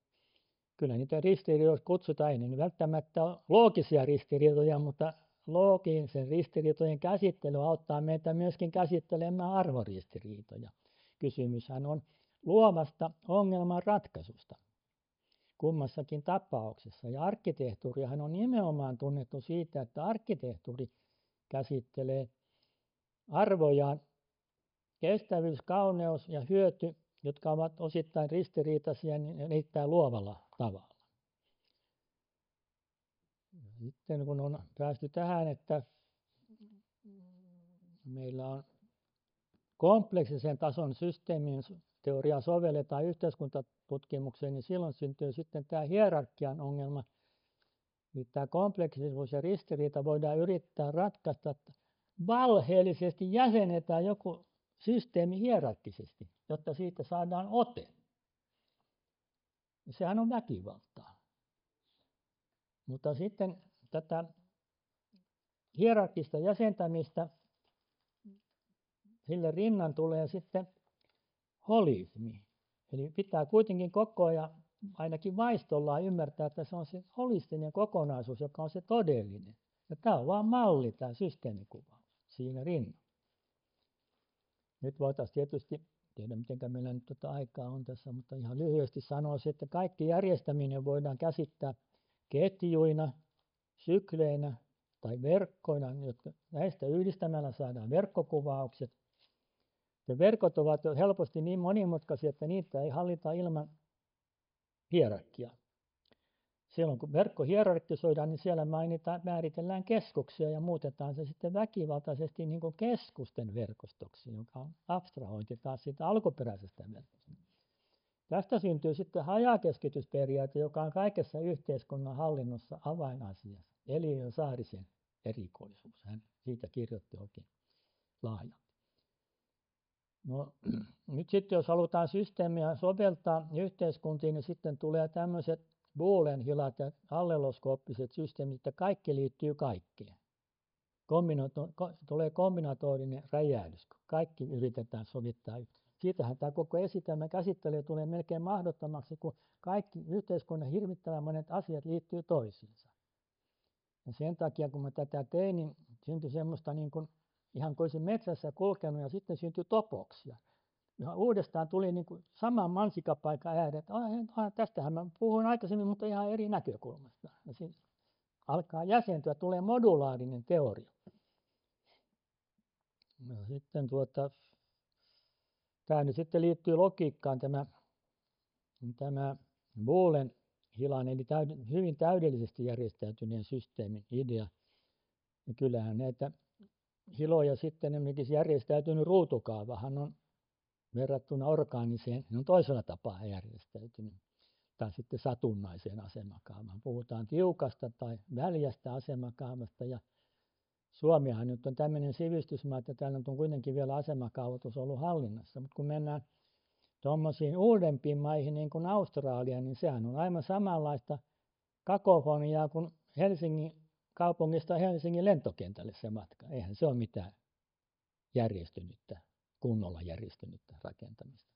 Kyllä niitä ristiriitoja kutsutaan, ei ne välttämättä ole loogisia ristiriitoja, mutta loogisen ristiriitojen käsittely auttaa meitä myöskin käsittelemään arvoristiriitoja. Kysymyshän on luovasta ongelman ratkaisusta kummassakin tapauksessa. Ja arkkitehtuurihan on nimenomaan tunnettu siitä, että arkkitehtuuri käsittelee arvojaan kestävyys, kauneus ja hyöty, jotka ovat osittain ristiriitaisia, niin erittäin luovalla tavalla. Sitten kun on päästy tähän, että meillä on kompleksisen tason systeemien teoriaa sovelletaan yhteiskuntatutkimukseen, niin silloin syntyy sitten tämä hierarkian ongelma. Eli tämä kompleksisuus ja ristiriita voidaan yrittää ratkaista, että valheellisesti jäsennetään joku systeemi hierarkkisesti, jotta siitä saadaan ote. Ja sehän on väkivaltaa. Mutta sitten tätä hierarkista jäsentämistä, sille rinnan tulee sitten holismi. Eli pitää kuitenkin koko ajan ainakin vaistollaan ymmärtää, että se on se holistinen kokonaisuus, joka on se todellinen. Ja tämä on vaan malli, tämä systeemikuvaus siinä rinnalla. Nyt voitaisiin tietysti tiedä miten meillä nyt aikaa on tässä, mutta ihan lyhyesti sanoisin, että kaikki järjestäminen voidaan käsittää ketjuina, sykleinä tai verkkoina, jotka näistä yhdistämällä saadaan verkkokuvaukset. Ja verkot ovat jo helposti niin monimutkaisia, että niitä ei hallita ilman hierarkiaa. Silloin kun verkko hierarkisoidaan, niin siellä määritellään keskuksia ja muutetaan se sitten väkivaltaisesti niin kuin keskusten verkostoksi, joka on abstrahointi taas siitä alkuperäisestä verkosta. Tästä syntyy sitten hajakeskitysperiaate, joka on kaikessa yhteiskunnan hallinnossa avainasia. Eliö Saarisen erikoisuus. Hän siitä kirjoitti oikein laajalti. No, nyt sitten jos halutaan systeemiä soveltaa yhteiskuntiin, niin sitten tulee tämmöiset Boolean-hilat ja alleloskooppiset systeemit, että kaikki liittyy kaikkeen. Tulee kombinatorinen räjähdys, kun kaikki yritetään sovittaa yhteen. Siitähän tämä koko esitelmän käsittely tulee melkein mahdottomaksi, kun kaikki yhteiskunnan hirvittävän monet asiat liittyy toisiinsa. Ja sen takia, kun mä tätä tein, niin syntyi semmoista niin kuin, ihan kuin olisin metsässä kulkenut ja sitten syntyi topoksia. Ja uudestaan tuli niin kuin saman mansikapaikan ääret. Tästähän mä puhuin aikaisemmin, mutta ihan eri näkökulmasta. Ja siis alkaa jäsentyä, tulee modulaarinen teoria. No sitten tämä nyt sitten liittyy logiikkaan tämä Boolean hilan, eli hyvin täydellisesti järjestäytyneen systeemin idea. Ja kyllähän näitä hiloja sitten esimerkiksi järjestäytynyt ruutukaavahan on verrattuna orgaaniseen, ne on toisella tapaa järjestäytynyt. Tai sitten satunnaiseen asemakaavaan. Puhutaan tiukasta tai väljästä asemakaavasta. Ja Suomihan nyt on tämmöinen sivistysmaa, että täällä on kuitenkin vielä asemakaavoitus ollut hallinnassa. Mutta kun mennään tuommoisiin uudempiin maihin, niin kuin Australia, niin sehän on aivan samanlaista kakofoniaa kuin Helsingin kaupungista Helsingin lentokentälle se matka. Eihän se ole mitään kunnolla järjestynyttä rakentamista.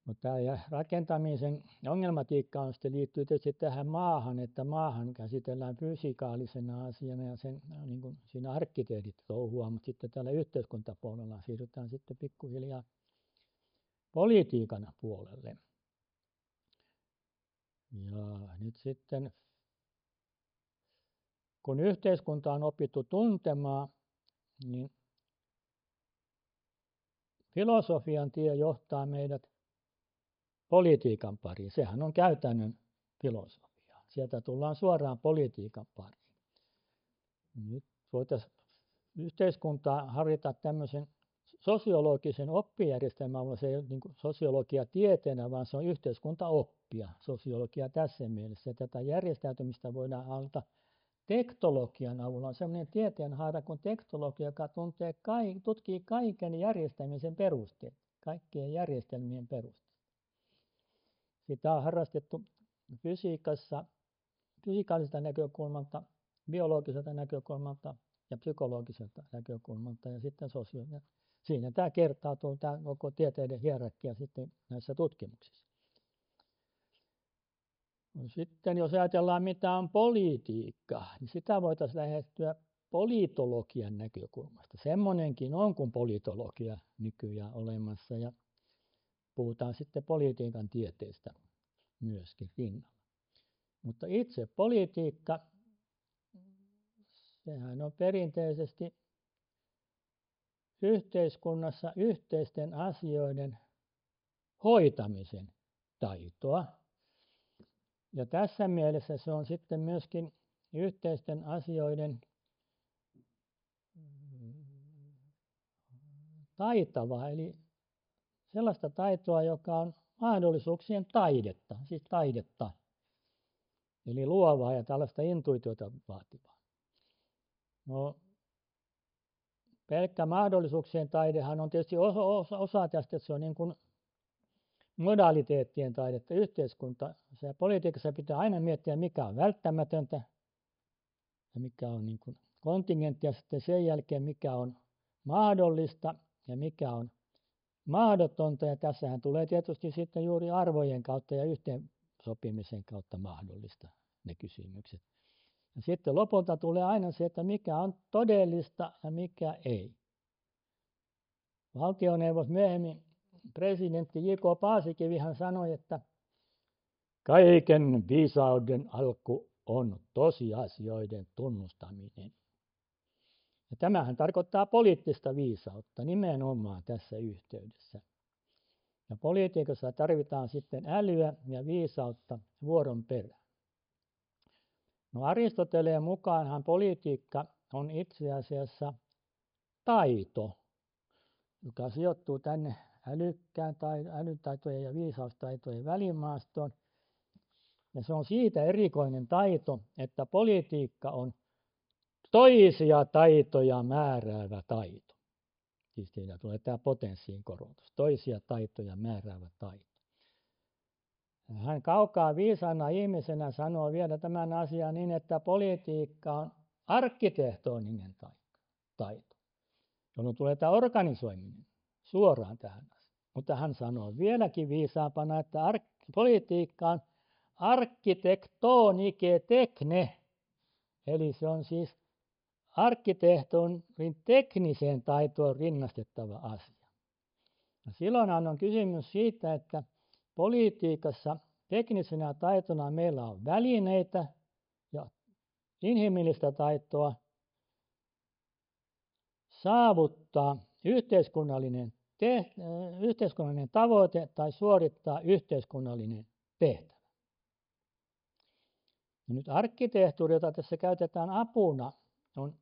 Mutta tämä rakentamisen ongelmatiikka on sitten liittyy tietysti tähän maahan, että maahan käsitellään fysikaalisena asiana ja sen niin kuin siinä arkkitehdit touhua, mutta sitten täällä yhteiskuntapuolella siirrytään sitten pikkuhiljaa politiikan puolelle. Ja nyt sitten, kun yhteiskunta on opittu tuntemaan, niin filosofian tie johtaa meidät politiikan pariin. Sehän on käytännön filosofia. Sieltä tullaan suoraan politiikan pariin. Nyt voitaisiin yhteiskuntaa harjoittaa tämmöisen sosiologisen oppijärjestelmän avulla. Se ei ole niin kuin sosiologia tieteenä, vaan se on yhteiskuntaoppia. Sosiologia tässä mielessä. Ja tätä järjestäytymistä voidaan alta tektologian avulla. On sellainen tieteenhaara kuin tektologia, joka tutkii kaiken järjestämisen perusteet, kaikkien järjestelmien perusteet. Sitä on harrastettu fysikaaliselta näkökulmalta, biologiselta näkökulmalta ja psykologiselta näkökulmalta ja sitten siinä tämä kertautuu tämä koko tieteiden hierarkia sitten näissä tutkimuksissa. No sitten jos ajatellaan mitä on politiikka, niin sitä voitaisiin lähestyä politologian näkökulmasta. Semmoinenkin on kuin politologia nykyään olemassa ja puhutaan sitten politiikan tieteestä myöskin rinnalla. Mutta itse politiikka, sehän on perinteisesti yhteiskunnassa yhteisten asioiden hoitamisen taitoa. Ja tässä mielessä se on sitten myöskin yhteisten asioiden taitava, eli sellaista taitoa, joka on mahdollisuuksien taidetta, siis taidetta, eli luovaa ja tällaista intuitiota vaativaa. No, pelkkä mahdollisuuksien taidehan on tietysti osa tästä, että se on niin kuin modaliteettien taidetta, yhteiskunta. Ja politiikassa pitää aina miettiä, mikä on välttämätöntä ja mikä on niin kuin kontingenttia, sitten sen jälkeen mikä on mahdollista ja mikä on mahdotonta. Ja tässähän tulee tietysti sitten juuri arvojen kautta ja yhteensopimisen kautta mahdollista ne kysymykset. Ja sitten lopulta tulee aina se, että mikä on todellista ja mikä ei. valtioneuvos myöhemmin presidentti J.K. Paasikivihän sanoi, että kaiken viisauden alku on tosiasioiden tunnustaminen. Ja tämähän tarkoittaa poliittista viisautta nimenomaan tässä yhteydessä. Ja politiikassa tarvitaan sitten älyä ja viisautta vuoron perään. No Aristoteleen mukaanhan politiikka on itse asiassa taito, joka sijoittuu tänne älytaitojen ja viisaustaitojen välimaastoon. Ja se on siitä erikoinen taito, että politiikka on toisia taitoja määräävä taito. Siis siinä tulee tämä potenssiin korotus. Toisia taitoja määräävä taito. Hän kaukaa viisaana ihmisenä sanoo vielä tämän asian niin, että politiikka on arkkitehtoninen taito, jolloin tulee tämä organisoiminen suoraan tähän asiaan. Mutta hän sanoo vieläkin viisaampana, että politiikka on arkkitehtonike tekne, eli se on siis arkkitehtonin tekniseen taitoon rinnastettava asia. Ja silloinhan on kysymys siitä, että politiikassa teknisenä taitona meillä on välineitä ja inhimillistä taitoa saavuttaa yhteiskunnallinen tavoite tai suorittaa yhteiskunnallinen tehtävä. Ja nyt arkkitehtuuri, jota tässä käytetään apuna, on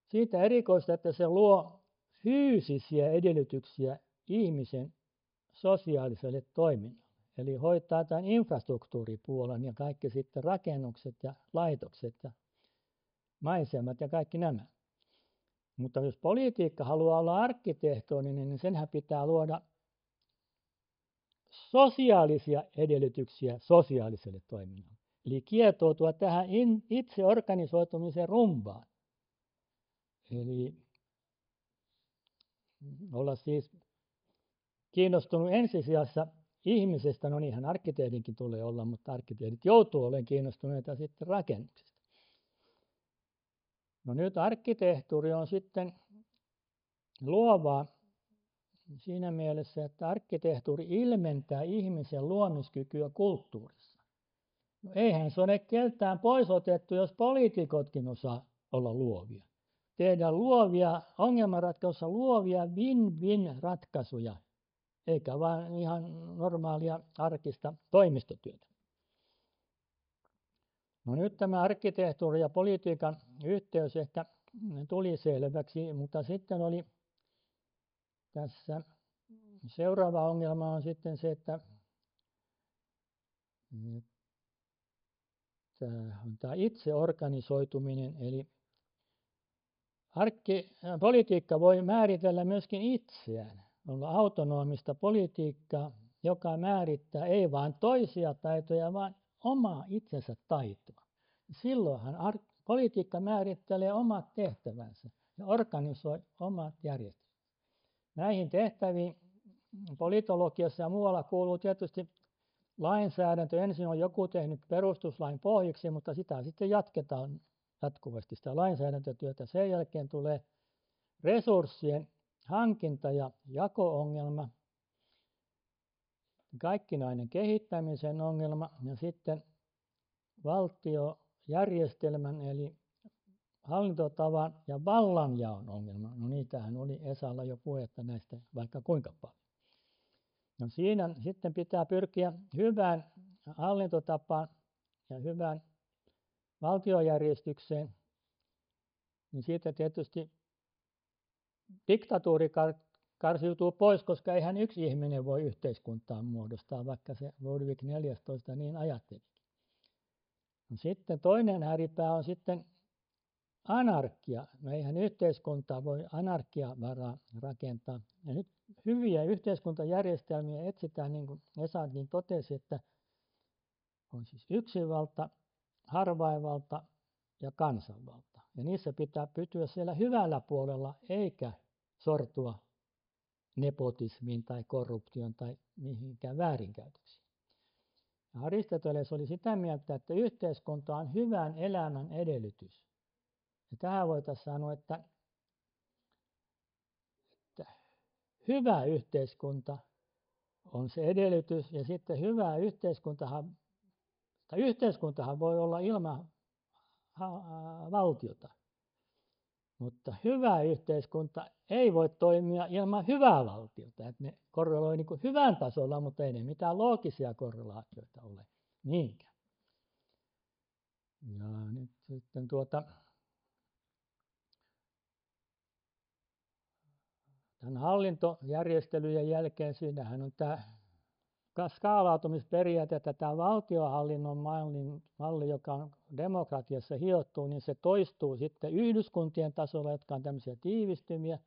siitä erikoista, että se luo fyysisiä edellytyksiä ihmisen sosiaaliselle toiminnalle. Eli hoitaa tämän infrastruktuuripuolen ja kaikki sitten rakennukset ja laitokset ja maisemat ja kaikki nämä. Mutta jos politiikka haluaa olla arkkitehtoninen, niin senhän pitää luoda sosiaalisia edellytyksiä sosiaaliselle toiminnalle. Eli kietoutua tähän itse organisoitumisen rumbaan. Eli olla siis kiinnostunut ensisijassa ihmisestä, no niinhän arkkitehdinkin tulee olla, mutta arkkitehdit joutuu olemaan kiinnostuneita sitten rakennuksista. No nyt arkkitehtuuri on sitten luovaa siinä mielessä, että arkkitehtuuri ilmentää ihmisen luomiskykyä kulttuurissa. No eihän se ole keltään pois otettu, jos poliitikotkin osaa olla luovia. Tehdä luovia ongelmanratkaisuja, luovia win-win ratkaisuja, eikä vain ihan normaalia arkista toimistotyötä. No nyt tämä arkkitehtuuri ja politiikan yhteys ehkä tuli selväksi, mutta sitten oli tässä seuraava ongelma on sitten se, että tämä itseorganisoituminen, eli politiikka voi määritellä myöskin itseään, olla autonomista politiikkaa, joka määrittää ei vain toisia taitoja, vaan omaa itsensä taitoa. Silloinhan politiikka määrittelee omat tehtävänsä ja organisoi omat järjestelmät. Näihin tehtäviin politologiassa ja muualla kuuluu tietysti lainsäädäntö. Ensin on joku tehnyt perustuslain pohjiksi, mutta sitä sitten jatketaan jatkuvasti sitä lainsäädäntötyötä. Sen jälkeen tulee resurssien hankinta- ja jako-ongelma, kaikkinainen kehittämisen ongelma ja sitten valtiojärjestelmän eli hallintotavan ja vallanjaon ongelma. No niitähän oli Esalla jo puhetta näistä vaikka kuinka paljon. No siinä sitten pitää pyrkiä hyvään hallintotapaan ja hyvään valtiojärjestykseen. Niin siitä tietysti diktatuuri karsiutuu pois, koska eihän yksi ihminen voi yhteiskuntaa muodostaa, vaikka se Ludwig XIV niin ajattelikin. No sitten toinen ääripää on sitten anarkia. No eihän yhteiskuntaa voi anarkia varaa rakentaa. Ja nyt hyviä yhteiskuntajärjestelmiä etsitään, niin kuin Esakin totesi, että on siis yksinvalta, harvainvalta ja kansanvalta. Ja niissä pitää pysyä siellä hyvällä puolella, eikä sortua nepotismiin tai korruptioon tai mihinkään väärinkäytöksiin. Aristoteles oli sitä mieltä, että yhteiskunta on hyvän elämän edellytys. Ja tähän voitaisiin sanoa, että hyvä yhteiskunta on se edellytys, ja sitten hyvä yhteiskuntahan voi olla ilman valtiota, mutta hyvä yhteiskunta ei voi toimia ilman hyvää valtiota. Että ne korreloi niin kuin hyvän tasolla, mutta ei ne mitään loogisia korrelaatioita ole niinkään. Ja nyt sitten tämän hallintojärjestelyjen jälkeen siinähän on tämä skaalautumisperiaate, että tämä valtiohallinnon malli, joka on demokratiassa hiottuu, niin se toistuu sitten yhdyskuntien tasolla, jotka on tämmöisiä tiivistymiä,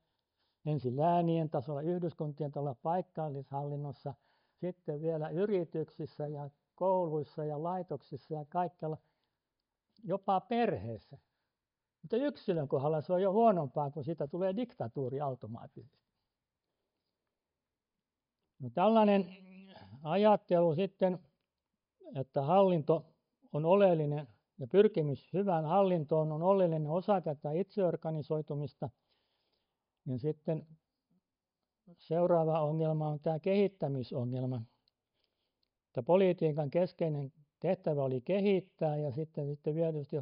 ensin läänien tasolla, yhdyskuntien tasolla, paikallishallinnossa, sitten vielä yrityksissä ja kouluissa ja laitoksissa ja kaikkialla, jopa perheessä. Mutta yksilön kohdalla se on jo huonompaa, kun siitä tulee diktatuuri automaattisesti. No tällainen ajattelu sitten, että hallinto on oleellinen ja pyrkimys hyvään hallintoon on oleellinen osa tätä itseorganisoitumista, niin sitten seuraava ongelma on tämä kehittämisongelma. Että politiikan keskeinen tehtävä oli kehittää ja sitten tietysti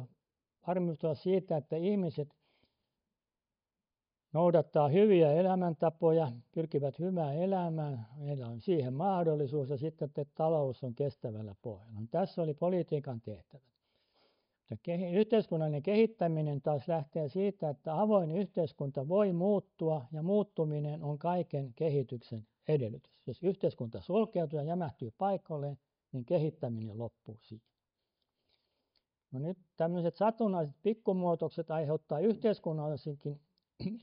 varmistua siitä, että ihmiset noudattaa hyviä elämäntapoja, pyrkivät hyvään elämään, meillä on siihen mahdollisuus ja sitten että talous on kestävällä pohjalla. Tässä oli politiikan tehtävä. Yhteiskunnallinen kehittäminen taas lähtee siitä, että avoin yhteiskunta voi muuttua ja muuttuminen on kaiken kehityksen edellytys. Jos yhteiskunta sulkeutuu ja jämähtyy paikoilleen, niin kehittäminen loppuu siihen. No nyt tämmöiset satunnaiset pikkumuutokset aiheuttaa yhteiskunnallisenkin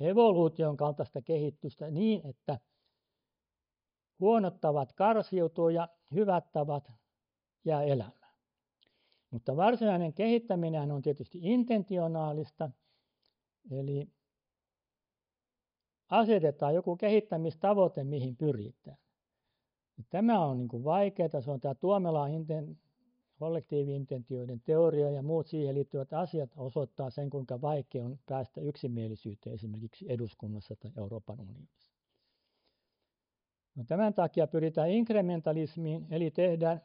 evoluution kaltaista kehitystä niin, että huonot tavat karsiutuu ja hyvät tavat jää elämään. Mutta varsinainen kehittäminen on tietysti intentionaalista, eli asetetaan joku kehittämistavoite, mihin pyritään. Ja tämä on niin kuin vaikeaa, se on tämä Tuomelan kollektiivi-intentioiden teoria ja muut siihen liittyvät asiat osoittaa sen, kuinka vaikea on päästä yksimielisyyteen esimerkiksi eduskunnassa tai Euroopan unionissa. No, tämän takia pyritään inkrementalismiin, eli tehdään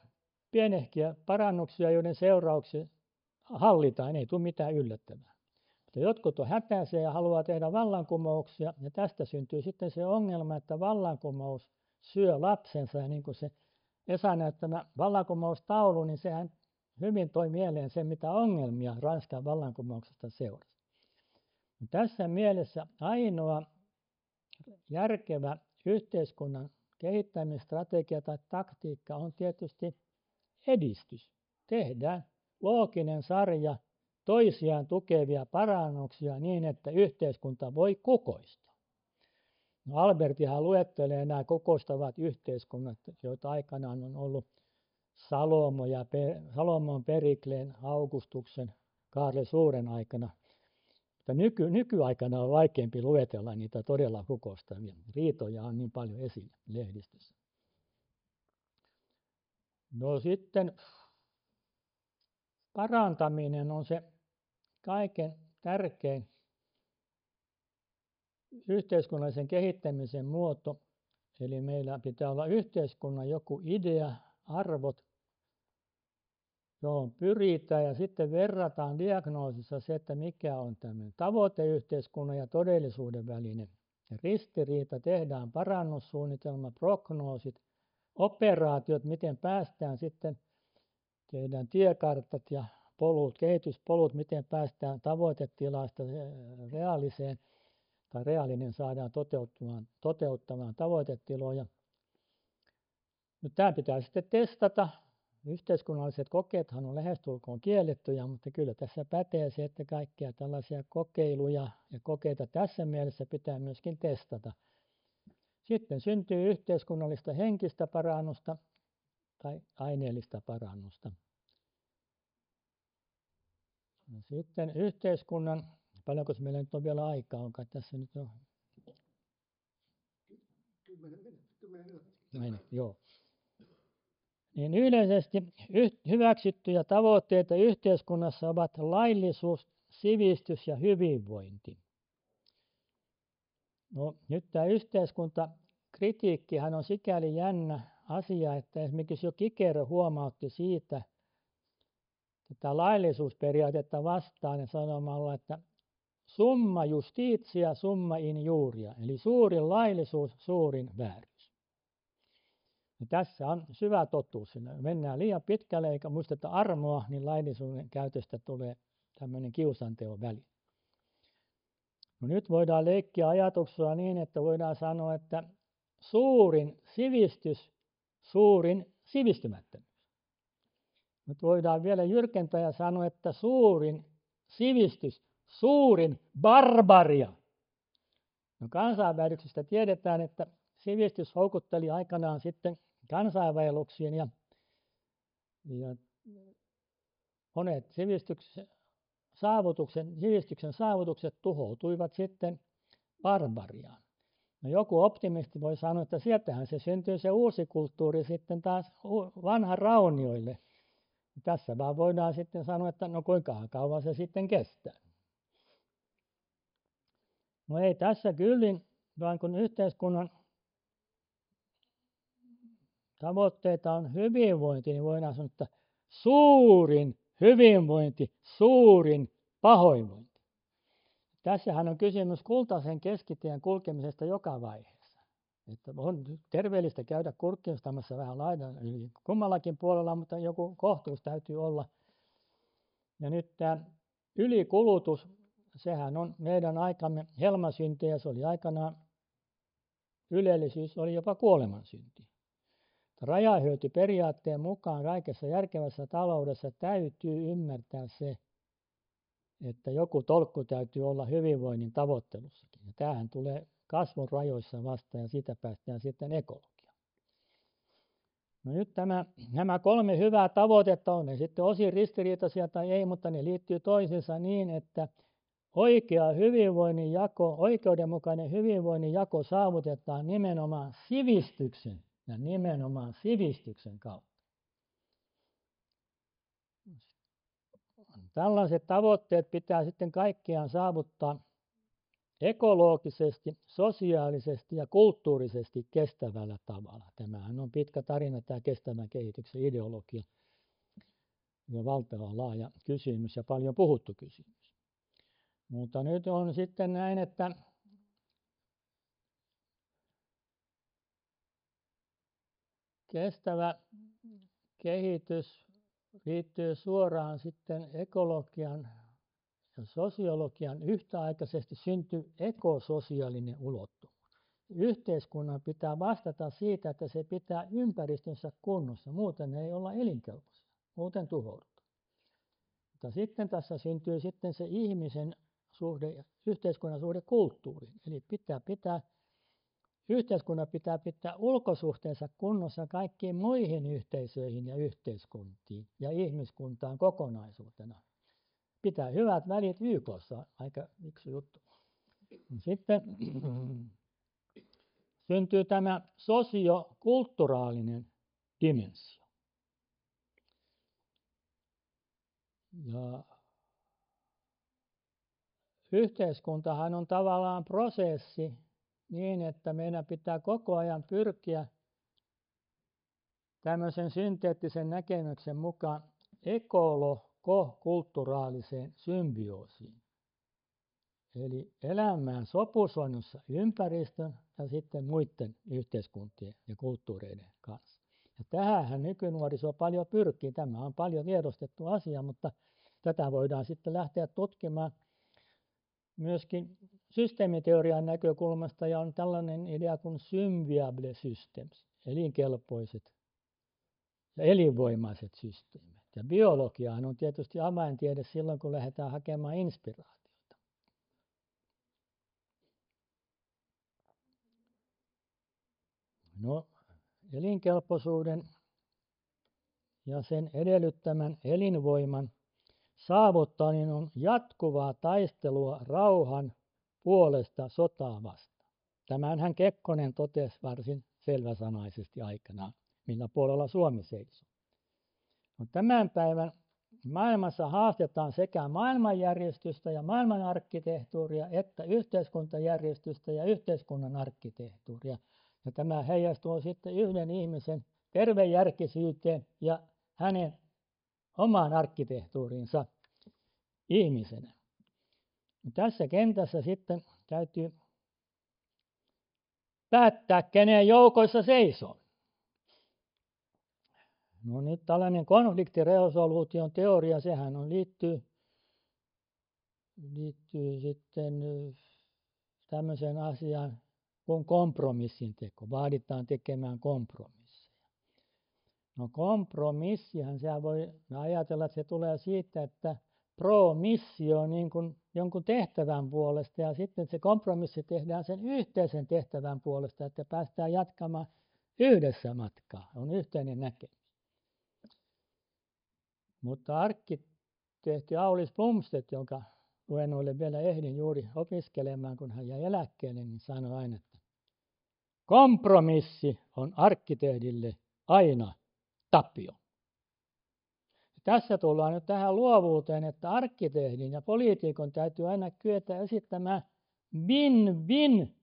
pienehkiä parannuksia, joiden seurauksia hallitaan, ei tule mitään yllättävää. Mutta jotkut on hätäisiä ja haluaa tehdä vallankumouksia, ja tästä syntyy sitten se ongelma, että vallankumous syö lapsensa, ja niin kuin se Esa näyttämä vallankumoustaulu, niin sehän hyvin toi mieleen sen, mitä ongelmia Ranskan vallankumouksesta seurasi. Tässä mielessä ainoa järkevä yhteiskunnan kehittämisstrategia tai taktiikka on tietysti edistys. Tehdään looginen sarja toisiaan tukevia parannuksia niin, että yhteiskunta voi kukoistaa. No Albertihan luettelee nämä kukoistavat yhteiskunnat, joita aikanaan on ollut Salomon, Perikleen, Augustuksen, Kaarle Suuren aikana. Mutta nykyaikana on vaikeampi luetella niitä todella kukoistavia. Riitoja on niin paljon esillä lehdistössä. No sitten parantaminen on se kaiken tärkein yhteiskunnallisen kehittämisen muoto. Eli meillä pitää olla yhteiskunnan joku idea, arvot, johon pyritään ja sitten verrataan diagnoosissa se, että mikä on tämmöinen tavoiteyhteiskunnan ja todellisuuden välinen ristiriita. Tehdään parannussuunnitelma, prognoosit, operaatiot, miten päästään sitten, tehdään tiekartat ja polut, kehityspolut, miten päästään tavoitetilasta reaaliseen tai reaalinen saadaan toteuttamaan tavoitetiloja. Nyt tämä pitää sitten testata. Yhteiskunnalliset kokeethan on lähestulkoon kiellettyjä, mutta kyllä tässä pätee se, että kaikkia tällaisia kokeiluja ja kokeita tässä mielessä pitää myöskin testata. Sitten syntyy yhteiskunnallista henkistä parannusta tai aineellista parannusta. No sitten yhteiskunnan, paljonko meillä nyt on vielä aikaa, onko tässä nyt jo? 10 minuuttia. Joo. Niin yleisesti hyväksyttyjä tavoitteita yhteiskunnassa ovat laillisuus, sivistys ja hyvinvointi. No, nyt tämä yhteiskunta kritiikkihän on sikäli jännä asia, että esimerkiksi jo Kikero huomautti siitä tätä laillisuusperiaatetta vastaan ja sanomalla, että summa justitia, summa injuria, eli suurin laillisuus, suurin vääryys. Ja tässä on syvä totuus. Mennään liian pitkälle eikä muisteta armoa, niin laillisuuden käytöstä tulee tämmöinen kiusanteon väli. No nyt voidaan leikkiä ajatuksella niin, että voidaan sanoa, että suurin sivistys, suurin sivistymättömyys. Nyt voidaan vielä jyrkentää ja sanoa, että suurin sivistys, suurin barbaria. No kansainvälisyydestä tiedetään, että sivistys houkutteli aikanaan sitten kansainvaelluksiin ja monet sivistyksen saavutukset tuhoutuivat sitten barbariaan. No joku optimisti voi sanoa, että sieltähän se syntyy se uusi kulttuuri sitten taas vanhan raunioille. Tässä vaan voidaan sitten sanoa, että no kuinka kauan se sitten kestää. No ei tässä kyllin, vaan kun yhteiskunnan tavoitteita on hyvinvointi, niin voidaan sanoa, että suurin hyvinvointi, suurin pahoinvointi. Tässähän on kysymys kultaisen keskitien kulkemisesta joka vaiheessa. Että on terveellistä käydä kurkkiustamassa vähän laidan yli kummallakin puolella, mutta joku kohtuus täytyy olla. Ja nyt tämä ylikulutus, sehän on meidän aikamme helmasynti ja se oli aikanaan ylellisyys, oli jopa kuolemansynti. Rajahyötyperiaatteen mukaan kaikessa järkevässä taloudessa täytyy ymmärtää se, että joku tolkku täytyy olla hyvinvoinnin tavoittelussakin. Ja tämähän tulee kasvun rajoissa vastaan ja siitä päästään sitten ekologiaan. No nyt nämä 3 hyvää tavoitetta on ne sitten osin ristiriitaisia tai ei, mutta ne liittyy toisiinsa niin, että oikea hyvinvoinnin jako, oikeudenmukainen hyvinvoinnin jako saavutetaan nimenomaan sivistyksen ja nimenomaan sivistyksen kautta. Tällaiset tavoitteet pitää sitten kaikkiaan saavuttaa ekologisesti, sosiaalisesti ja kulttuurisesti kestävällä tavalla. Tämähän on pitkä tarina, tämä kestävän kehityksen ideologia. Ja valtavan laaja kysymys ja paljon puhuttu kysymys. Mutta nyt on sitten näin, että kestävä kehitys liittyy suoraan sitten ekologian ja sosiologian yhtäaikaisesti syntyy ekososiaalinen ulottuvuus. Yhteiskunnan pitää vastata siitä, että se pitää ympäristönsä kunnossa, muuten ei olla elinkelpoisia, muuten tuhoudutaan. Mutta sitten tässä syntyy sitten se ihmisen suhde, yhteiskunnan suhde kulttuuriin, eli yhteiskunnan pitää pitää ulkosuhteensa kunnossa kaikkiin muihin yhteisöihin ja yhteiskuntiin ja ihmiskuntaan kokonaisuutena. Pitää hyvät välit YK:ssa, aika yksi juttu. Sitten syntyy tämä sosiokulttuuraalinen dimensio. Ja yhteiskuntahan on tavallaan prosessi niin, että meidän pitää koko ajan pyrkiä tämmöisen synteettisen näkemyksen mukaan ekolokokulttuuraaliseen symbioosiin. Eli elämään sopusoinnussa ympäristön ja sitten muiden yhteiskuntien ja kulttuureiden kanssa. Ja tähänhän nykynuoriso paljon pyrkii. Tämä on paljon tiedostettu asia, mutta tätä voidaan sitten lähteä tutkimaan myöskin systeemiteorian näkökulmasta, ja on tällainen idea kuin symbiable systems, elinkelpoiset ja elinvoimaiset systeemit. Ja biologiahan on tietysti avaintiede silloin, kun lähdetään hakemaan inspiraatiota. No, elinkelpoisuuden ja sen edellyttämän elinvoiman saavuttaminen on jatkuvaa taistelua rauhan puolesta sotaa vastaan. Tämänhän Kekkonen totesi varsin selväsanaisesti aikanaan, millä puolella Suomi seisoo. No, tämän päivän maailmassa haastetaan sekä maailmanjärjestystä ja maailman arkkitehtuuria että yhteiskuntajärjestystä ja yhteiskunnan arkkitehtuuria. Ja tämä heijastuu sitten yhden ihmisen tervejärkisyyteen ja hänen omaan arkkitehtuurinsa ihmisenä. Tässä kentässä sitten täytyy päättää, kenen joukoissa seisoo. No nyt tällainen konfliktiresoluution teoria, sehän liittyy sitten tämmöiseen asiaan kuin kompromissin teko. Vaaditaan tekemään kompromisseja. No kompromissihan sehän voi ajatella, että se tulee siitä, että promissio on niin kuin jonkun tehtävän puolesta ja sitten se kompromissi tehdään sen yhteisen tehtävän puolesta, että päästään jatkamaan yhdessä matkaa. On yhteinen näkemys. Mutta arkkitehti Aulis Plumstedt, jonka luennoille vielä ehdin juuri opiskelemaan, kun hän jäi eläkkeelle, niin sanoi aina, että kompromissi on arkkitehdille aina tappio. Ja tässä tullaan nyt tähän luovuuteen, että arkkitehdin ja poliitikon täytyy aina kyetä esittämään win-win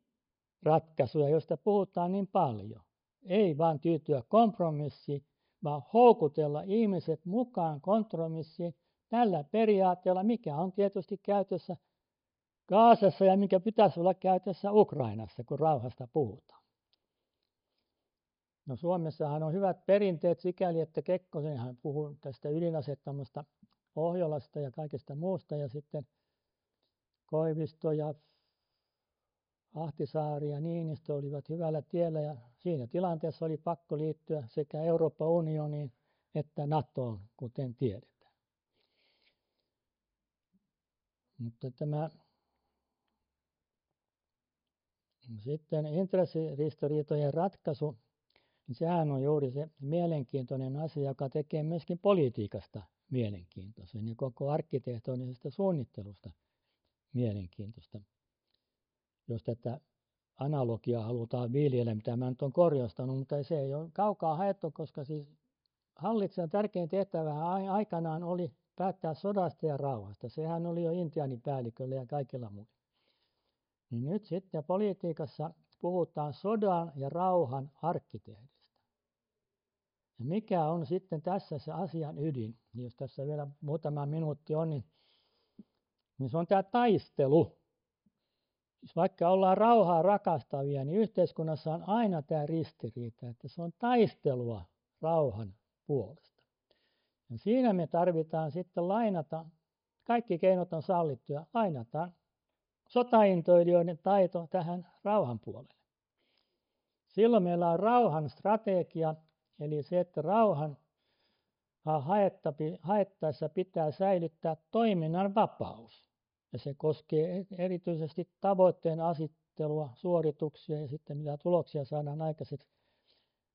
ratkaisuja, joista puhutaan niin paljon. Ei vaan tyytyä kompromissiin, vaan houkutella ihmiset mukaan kompromissiin tällä periaatteella, mikä on tietysti käytössä Gazassa ja mikä pitäisi olla käytössä Ukrainassa, kun rauhasta puhutaan. No Suomessahan on hyvät perinteet sikäli, että Kekkosenhan puhui tästä ydinasettamasta Pohjolasta ja kaikesta muusta, ja sitten Koivisto ja Ahtisaari ja Niinistö olivat hyvällä tiellä, ja siinä tilanteessa oli pakko liittyä sekä Euroopan unioniin että NATOon, kuten tiedetään. Mutta tämä sitten intressiristiriitojen ratkaisu, niin sehän on juuri se mielenkiintoinen asia, joka tekee myöskin politiikasta mielenkiintoisen ja koko arkkitehtonisesta suunnittelusta mielenkiintoista. Jos tätä analogiaa halutaan viljellä, mitä mä nyt olen korjastanut, mutta se ei ole kaukaa haettu, koska siis hallitsijan tärkein tehtävä aikanaan oli päättää sodasta ja rauhasta. Sehän oli jo intiaanipäälliköllä ja kaikilla muilla. Niin nyt sitten politiikassa puhutaan sodan ja rauhan arkkitehdistä. Ja mikä on sitten tässä se asian ydin? Jos tässä vielä muutama minuutti on, niin se on tämä taistelu. Siis vaikka ollaan rauhaa rakastavia, niin yhteiskunnassa on aina tämä ristiriita, että se on taistelua rauhan puolesta. Ja siinä me tarvitaan sitten lainata, kaikki keinot on sallittuja, lainataan sotaintoilijoiden taito tähän rauhan puolelle. Silloin meillä on rauhan strategia, eli se, että rauhan haettaessa pitää säilyttää toiminnan vapaus. Ja se koskee erityisesti tavoitteen asettelua, suorituksia ja sitten mitä tuloksia saadaan aikaiseksi.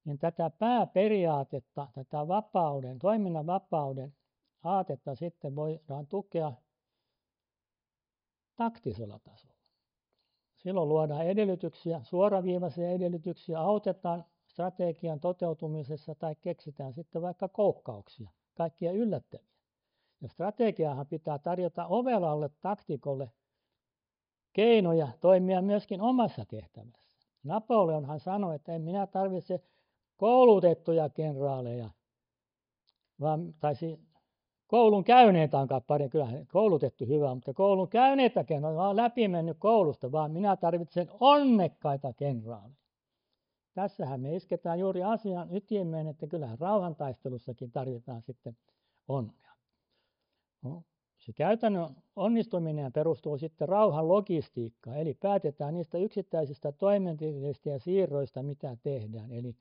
Niin tätä pääperiaatetta, tätä toiminnan vapauden aatetta sitten voidaan tukea taktisella tasolla. Silloin luodaan edellytyksiä, suoraviivaisia edellytyksiä, autetaan strategian toteutumisessa tai keksitään sitten vaikka koukkauksia, kaikkia yllättäviä. Ja strategiahan pitää tarjota ovelalle taktikolle keinoja toimia myöskin omassa tehtävässä. Napoleonhan sanoi, että en minä tarvitse koulutettuja kenraaleja, koulun käyneitä on pari, kyllä koulutettu hyvä, mutta koulun käyneitä kenraaleja, vaan läpi mennyt koulusta, vaan minä tarvitsen onnekkaita kenraaleja. Tässähän me isketään juuri asian ytimeen, että kyllähän rauhantaistelussakin tarvitaan sitten onnea. No, se käytännön onnistuminen perustuu sitten rauhan logistiikkaan, eli päätetään niistä yksittäisistä toimenpiteistä ja siirroista, mitä tehdään. Eli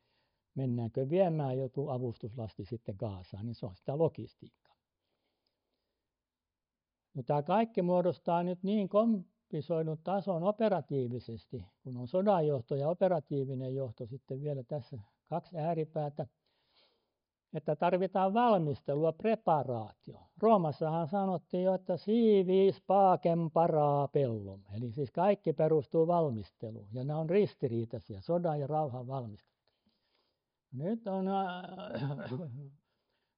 mennäänkö viemään joku avustuslasti sitten Gazaan, niin se on sitä logistiikkaa. No, tämä kaikki muodostaa nyt niin komplisoidun tason operatiivisesti, kun on sodanjohto ja operatiivinen johto sitten vielä tässä kaksi ääripäätä, että tarvitaan valmistelua, preparaatio. Roomassahan sanottiin jo, että si vis pacem para bellum, eli siis kaikki perustuu valmisteluun, ja nämä on ristiriitaisia, sodan ja rauhan valmistelu. Nyt on,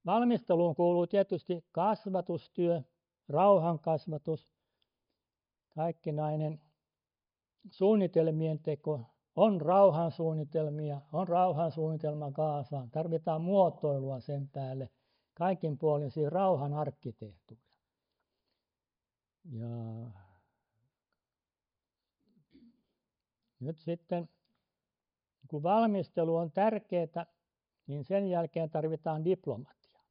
valmisteluun kuuluu tietysti kasvatustyö, rauhan kasvatus, kaikkinainen suunnitelmien teko, On rauhansuunnitelmia, on rauhansuunnitelma Gazaan, tarvitaan muotoilua sen päälle, kaikin puolin siis rauhan arkkitehtuuria. Ja nyt sitten, kun valmistelu on tärkeää, niin sen jälkeen tarvitaan diplomatiaa.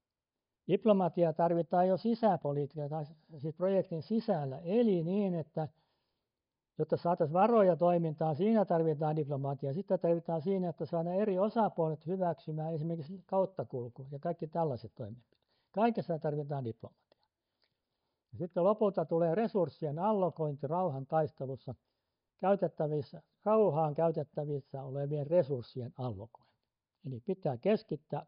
Diplomatiaa tarvitaan jo sisäpolitiikkaa, siis projektin sisällä, eli niin, että jotta saataisiin varoja toimintaan, siinä tarvitaan diplomatiaa. Sitten tarvitaan siinä, että saadaan eri osapuolet hyväksymään esimerkiksi kauttakulku ja kaikki tällaiset toimenpiteet. Kaikessa tarvitaan diplomatiaa. Ja sitten lopulta tulee resurssien allokointi rauhan taistelussa, rauhaan käytettävissä olevien resurssien allokointi. Eli pitää keskittää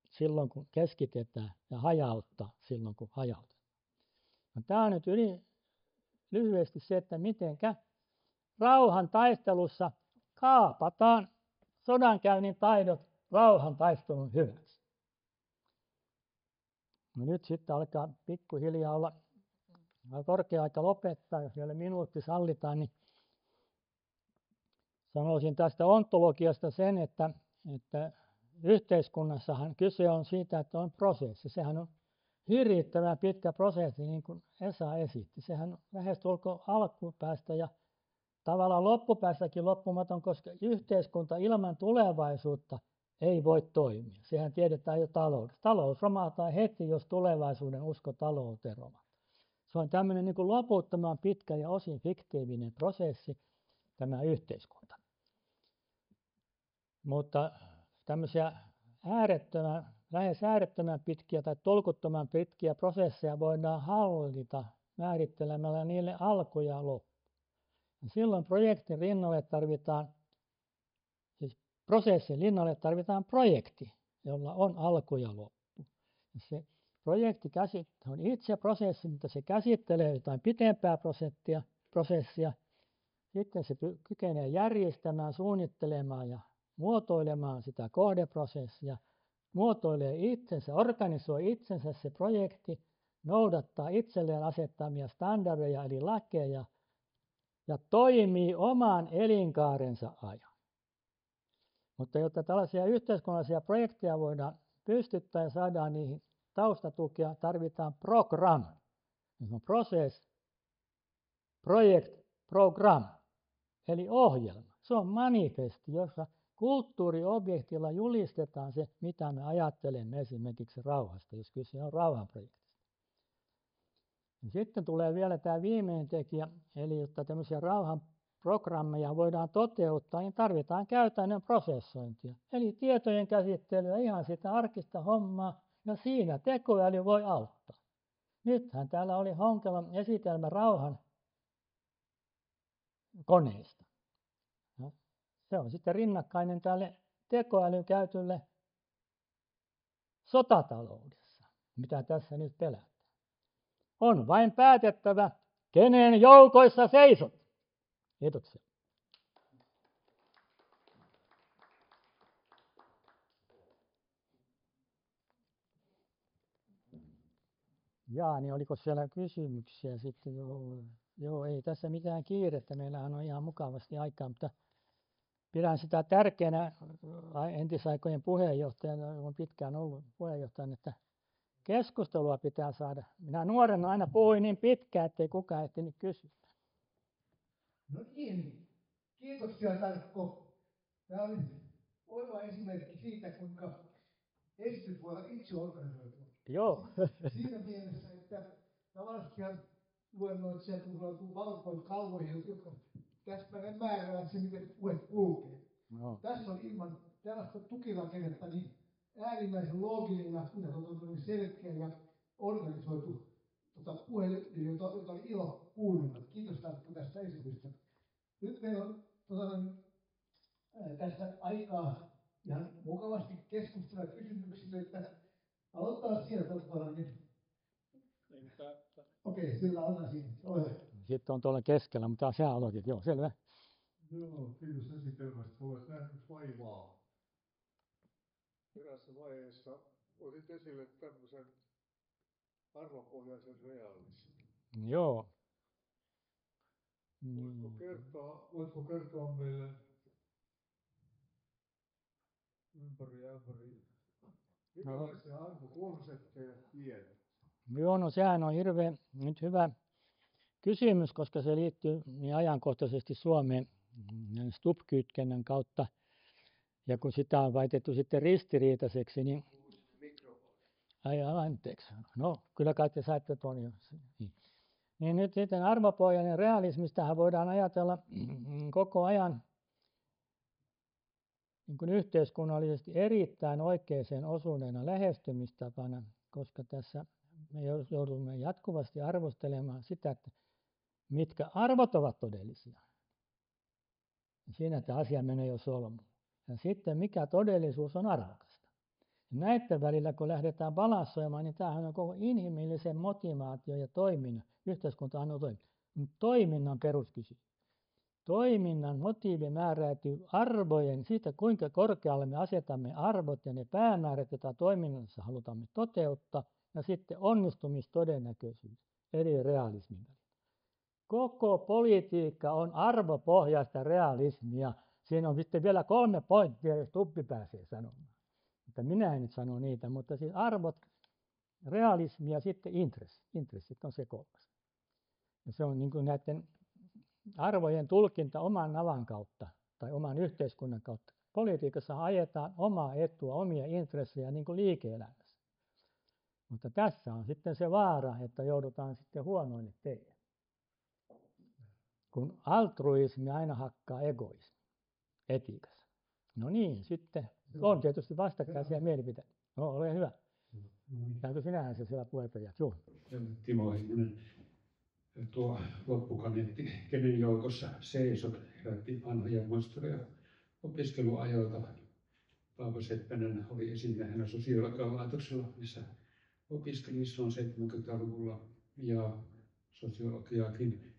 silloin, kun keskitetään, ja hajauttaa silloin, kun hajautetaan. No, tämä on nyt lyhyesti se, että mitenkä rauhan taistelussa kaapataan sodankäynnin taidot rauhan taistelun hyväksi. No, nyt sitten alkaa pikkuhiljaa olla korkea aika lopettaa, jos vielä minuutti sallitaan, niin sanoisin tästä ontologiasta sen, että yhteiskunnassahan kyse on siitä, että on prosessi. Sehän on hirvittävän pitkä prosessi, niin kuin Esa esitti. Sehän on lähestulkoon alkupäästä ja tavallaan loppupäästäkin loppumaton, koska yhteiskunta ilman tulevaisuutta ei voi toimia. Sehän tiedetään jo taloudessa. Talous romahtaa heti, jos tulevaisuuden usko talouteen romahtaa. Se on tämmöinen niin kuin loputtoman pitkä ja osin fiktiivinen prosessi, tämä yhteiskunta. Mutta tämmöisiä lähes äärettömän pitkiä tai tolkuttoman pitkiä prosesseja voidaan hallita määrittelemällä niille alku ja loppu. Ja silloin prosessin rinnalle tarvitaan projekti, jolla on alku ja loppu. Ja se projekti on itse prosessi, mutta se käsittelee jotain pitempää prosessia. Sitten se kykenee järjestämään, suunnittelemaan ja muotoilemaan sitä kohdeprosessia, muotoilee itsensä, organisoi itsensä se projekti, noudattaa itselleen asettamia standardeja eli lakeja ja toimii oman elinkaarensa ajan. Mutta jotta tällaisia yhteiskunnallisia projekteja voidaan pystyttää ja saadaan niihin taustatukea, tarvitaan program. Se on process, project, program, eli ohjelma. Se on manifesti, jossa kulttuuriobjektilla julistetaan se, mitä me ajattelemme esimerkiksi rauhasta, jos kyse on rauhanprojektista. Ja sitten tulee vielä tämä viimeinen tekijä, eli jotta tämmöisiä rauhanprogrammeja voidaan toteuttaa, niin tarvitaan käytännön prosessointia. Eli tietojen käsittelyä, ihan sitä arkista hommaa, ja siinä tekoäly voi auttaa. Nythän täällä oli Honkelan esitelmä rauhan koneista. No, se on sitten rinnakkainen tälle tekoälyn käytölle sotataloudessa, mitä tässä nyt pelätään. On vain päätettävä, kenen joukoissa seisot. Kiitoksia. Jaa, niin oliko siellä kysymyksiä sitten? Joo, ei tässä mitään kiirettä. Meillähän on ihan mukavasti aikaa, mutta pidän sitä tärkeänä entisaikojen puheenjohtajana, olen pitkään ollut puheenjohtajana, että keskustelua pitää saada. Minä nuorena aina puhuin niin pitkään, ettei kukaan ehtinyt kysyä. No niin, kiitoksia Tarkko. Tämä oli oiva esimerkki siitä, kuinka esitys voi olla itse organisoitu. Joo. Siinä mielessä, että tavallaan luennoitsijat tulee valkoin kalvoihin, jotka täsmälleen määräävät se, miten puhe kulkee. No. Tässä on ilman tällaista tukirakennetta niin äärimmäisen looginen ja selkeä ja organisoitu puhe, jota oli ilo kuunnella. Kiitos Tarkko tästä esityksestä. Nyt meillä on tässä aikaa ihan mukavasti keskustella kysymyksistä, että aloittaa sieltä niin. Okei, sillä annan siinä. Sitten on tuolla keskellä, mutta sä aloitit. Joo, selvä. Joo, kiitos esitelmästä. Olet nähnyt vaivaa. Erässä vaiheessa otit esille tämmöisen arvopohjaisen realismin. Joo. Voitko kertoa meille Minkälaisia arvokonsepteja tiedät? Joo, no sehän on hirveän nyt hyvä kysymys, koska se liittyy niin ajankohtaisesti Suomeen STUP-kytkennän kautta. Ja kun sitä on väitetty sitten ristiriitaiseksi, niin anteeksi. No, kyllä kai te saitte tuon jo. Niin nyt sitten arvopohjainen realismistahan voidaan ajatella koko ajan niin kuin yhteiskunnallisesti erittäin oikeaan osuneena lähestymistapana, koska tässä me joudumme jatkuvasti arvostelemaan sitä, että mitkä arvot ovat todellisia. Siinä tämä asia menee jo solmuun. Ja sitten mikä todellisuus on arvokasta. Näiden välillä, kun lähdetään balansoimaan, niin tämähän on koko inhimillisen motivaatio ja toiminnan. Yhteiskuntahan on toiminnan peruskysymys. Toiminnan motiivi määräytyy arvojen siitä, kuinka korkealle me asetamme arvot ja ne päämäärät, joita toiminnassa halutaan toteuttaa, ja sitten onnistumistodennäköisyys, eli realismin välillä. Koko politiikka on arvopohjaista realismia. Siinä on sitten vielä 3 pointtia, jos Tuppi pääsee sanomaan. Mutta minä en nyt sano niitä, mutta siis arvot, realismi ja sitten intressi. Intressit on se 3. Ja se on niin kuin näiden arvojen tulkinta oman navan kautta tai oman yhteiskunnan kautta. Politiikassa ajetaan omaa etua, omia intressejä niin kuin liike-elämässä. Mutta tässä on sitten se vaara, että joudutaan sitten huonoille teille. Kun altruismi aina hakkaa egoismi etiikassa. No niin, sitten on tietysti vastakkaisia mielipiteitä. No, ole hyvä. Käytkö sinähän se siellä puheenjohtajat? Joo. Timo Heinonen. Tuo loppukaneetti, kenen joukossa seisot, herätti vanhoja muistoja opiskeluajoilta. Paavo Seppänen oli esimiehenä sosiologian laitoksella, missä opiskelin silloin 70-luvulla ja sosiologiakin.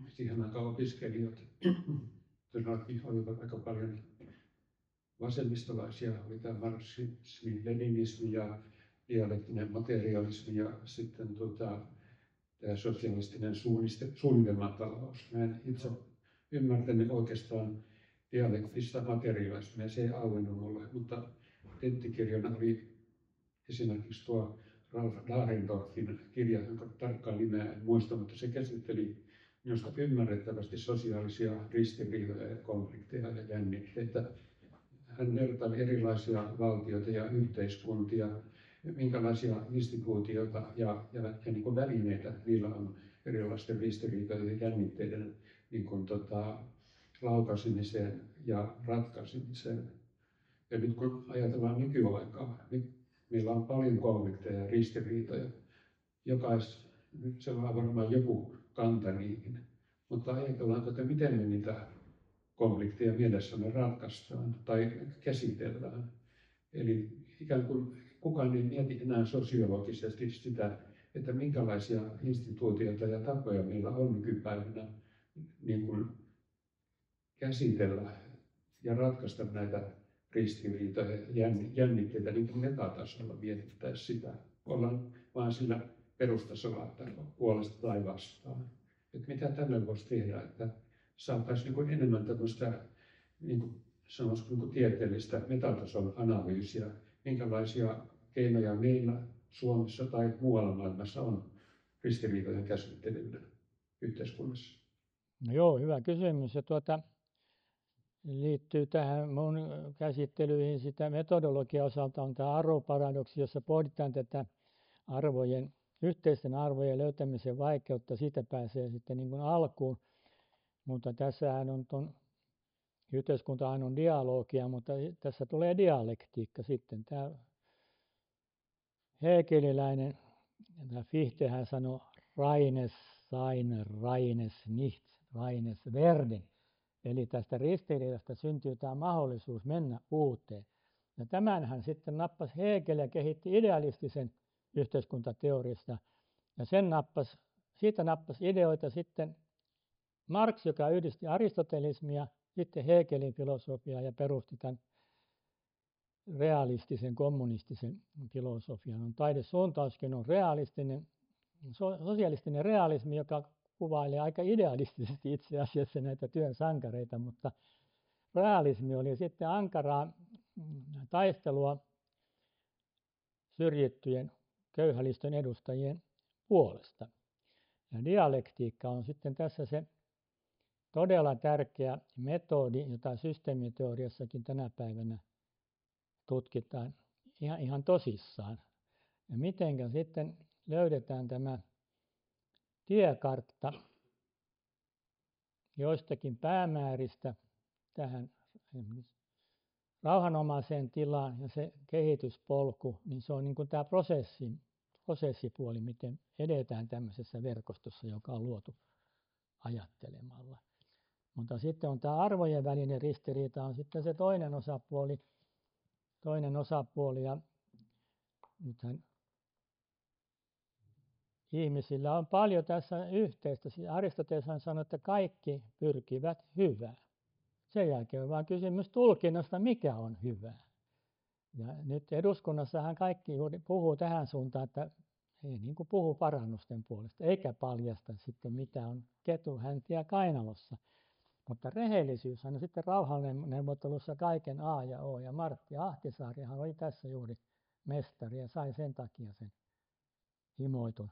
Siihen aikaan opiskelijat olivat aika paljon vasemmistolaisia, oli tämä marksismi, leninismi ja dialektinen materialismi ja sitten tämä sosialistinen suunnitelmatalous. Mä en itse ymmärtänyt oikeastaan dialektista materialismia, se ei auennut mulle, mutta tenttikirjana oli esimerkiksi tuo Ralph Dahrendorfin kirja, jonka tarkkaan nimeä en muista, mutta se käsitteli minusta ymmärrettävästi sosiaalisia ristiriitoja ja konflikteja ja jännitteitä. Hän vertaili erilaisia valtioita ja yhteiskuntia, minkälaisia instituutioita ja niin kuin välineitä niillä on erilaisten ristiriitojen ja jännitteiden niin kuin laukaisemiseen ja ratkaisemiseen. Ja nyt kun ajatellaan nykyaikaa, niin meillä on paljon konflikteja ja ristiriitoja. Jokaisella on varmaan joku kanta niihin. Mutta ajatellaan, että miten me niitä konflikteja mielessämme ratkaistaan tai käsitellään. Eli ikään kuin kukaan ei mieti enää sosiologisesti sitä, että minkälaisia instituutioita ja tapoja meillä on nykypäivänä niin kuin käsitellä ja ratkaista näitä ristiriitoja ja jännitteitä niin kuin metatasolla mietittäisiin sitä. Ollaan vaan sillä perustasolla, että puolesta tai vastaan. Että mitä tällä voisi tehdä, että saataisiin niin kuin enemmän tämmöistä niin kuin sanoisiko niin kuin tieteellistä metatason analyysiä, minkälaisia keinoja meillä Suomessa tai muualla maailmassa on ristiriitojen käsittelyyn yhteiskunnassa. No joo, hyvä kysymys. Ja liittyy tähän mun käsittelyihin sitä metodologian osalta on tämä arvoparadoksi, jossa pohditaan tätä yhteisten arvojen löytämisen vaikeutta. Siitä pääsee sitten niin kuin alkuun. Mutta tässähän on yhteiskuntahan on dialogia, mutta tässä tulee dialektiikka sitten. Tämä hegeliläinen, tämä Fichtehän sanoi reines sein, reines nicht, reines werden. Eli tästä ristiriidasta syntyy tämä mahdollisuus mennä uuteen. Ja tämänhän sitten nappasi Hegel ja kehitti idealistisen yhteiskuntateoriasta. Ja siitä nappasi ideoita sitten Marx, joka yhdisti aristotelismia, sitten Hegelin filosofiaa ja perusti tämän realistisen kommunistisen filosofian. On taidesuuntauskin on sosialistinen realismi, joka kuvailee aika idealistisesti itse asiassa näitä työn sankareita, mutta realismi oli sitten ankaraa taistelua syrjittyjen köyhälistön edustajien puolesta. Ja dialektiikka on sitten tässä se todella tärkeä metodi, jota systeemiteoriassakin tänä päivänä tutkitaan ihan tosissaan. Ja mitenkä sitten löydetään tämä tiekartta joistakin päämääristä tähän rauhanomaiseen tilaan ja se kehityspolku, niin se on niin kuin tämä prosessipuoli, miten edetään tämmöisessä verkostossa, joka on luotu ajattelemalla. Mutta sitten on tämä arvojen välinen ristiriita, on sitten se toinen osapuoli ja nythän ihmisillä on paljon tässä yhteistä. Aristoteles sanoi, että kaikki pyrkivät hyvään. Sen jälkeen on vain kysymys tulkinnasta, mikä on hyvää. Ja nyt eduskunnassahan kaikki puhuu tähän suuntaan, että ei niin kuin puhu parannusten puolesta, eikä paljasta sitten mitä on ketunhäntiä kainalossa. Mutta rehellisyys on sitten rauhanneuvottelussa kaiken A ja O. Ja Martti Ahtisaarihan oli tässä juuri mestari ja sai sen takia sen himoitun.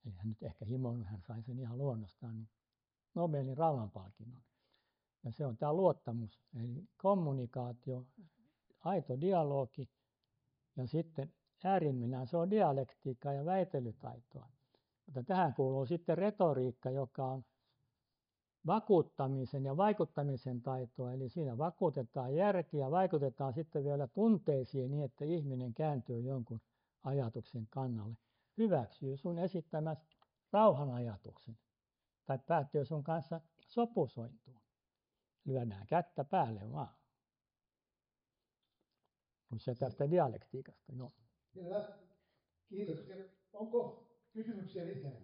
Ei hän nyt ehkä himoinut, hän sai sen ihan luonnostaan, niin Nobelin rauhanpalkinnon. Ja se on tämä luottamus, eli kommunikaatio, aito dialogi ja sitten äärimmillään se on dialektiikkaa ja väitelytaitoa. Mutta tähän kuuluu sitten retoriikka, joka on vakuuttamisen ja vaikuttamisen taitoa, eli siinä vakuutetaan järkiä ja vaikutetaan sitten vielä tunteisiin niin, että ihminen kääntyy jonkun ajatuksen kannalle. Hyväksyy sun esittämässä rauhanajatuksen tai päättyy sun kanssa sopusointuun. Lyödään kättä päälle vaan. On se tästä dialektiikasta. No. Kyllä. Kiitos. Onko kysymyksiä lisää?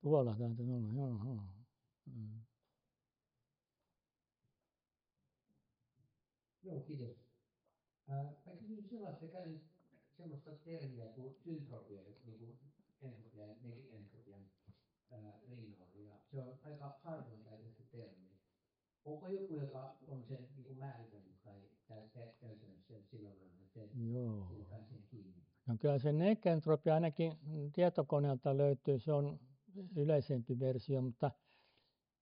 Tuolla täytyy olla. Joo. Joo, kiitos. Mä kysyin sellaista, käytin semmoista termiä kuin syntropia, niin kuin entropian ja entropian rinnalla. Ja se on aika harvoin käytetty termi. Onko joku, joka on sen niin määritellyt tai käytänyt sen sillä tavalla, että se pääsee kiinni? No kyllä se nekentropia ainakin tietokoneelta löytyy, se on yleisempi versio, mutta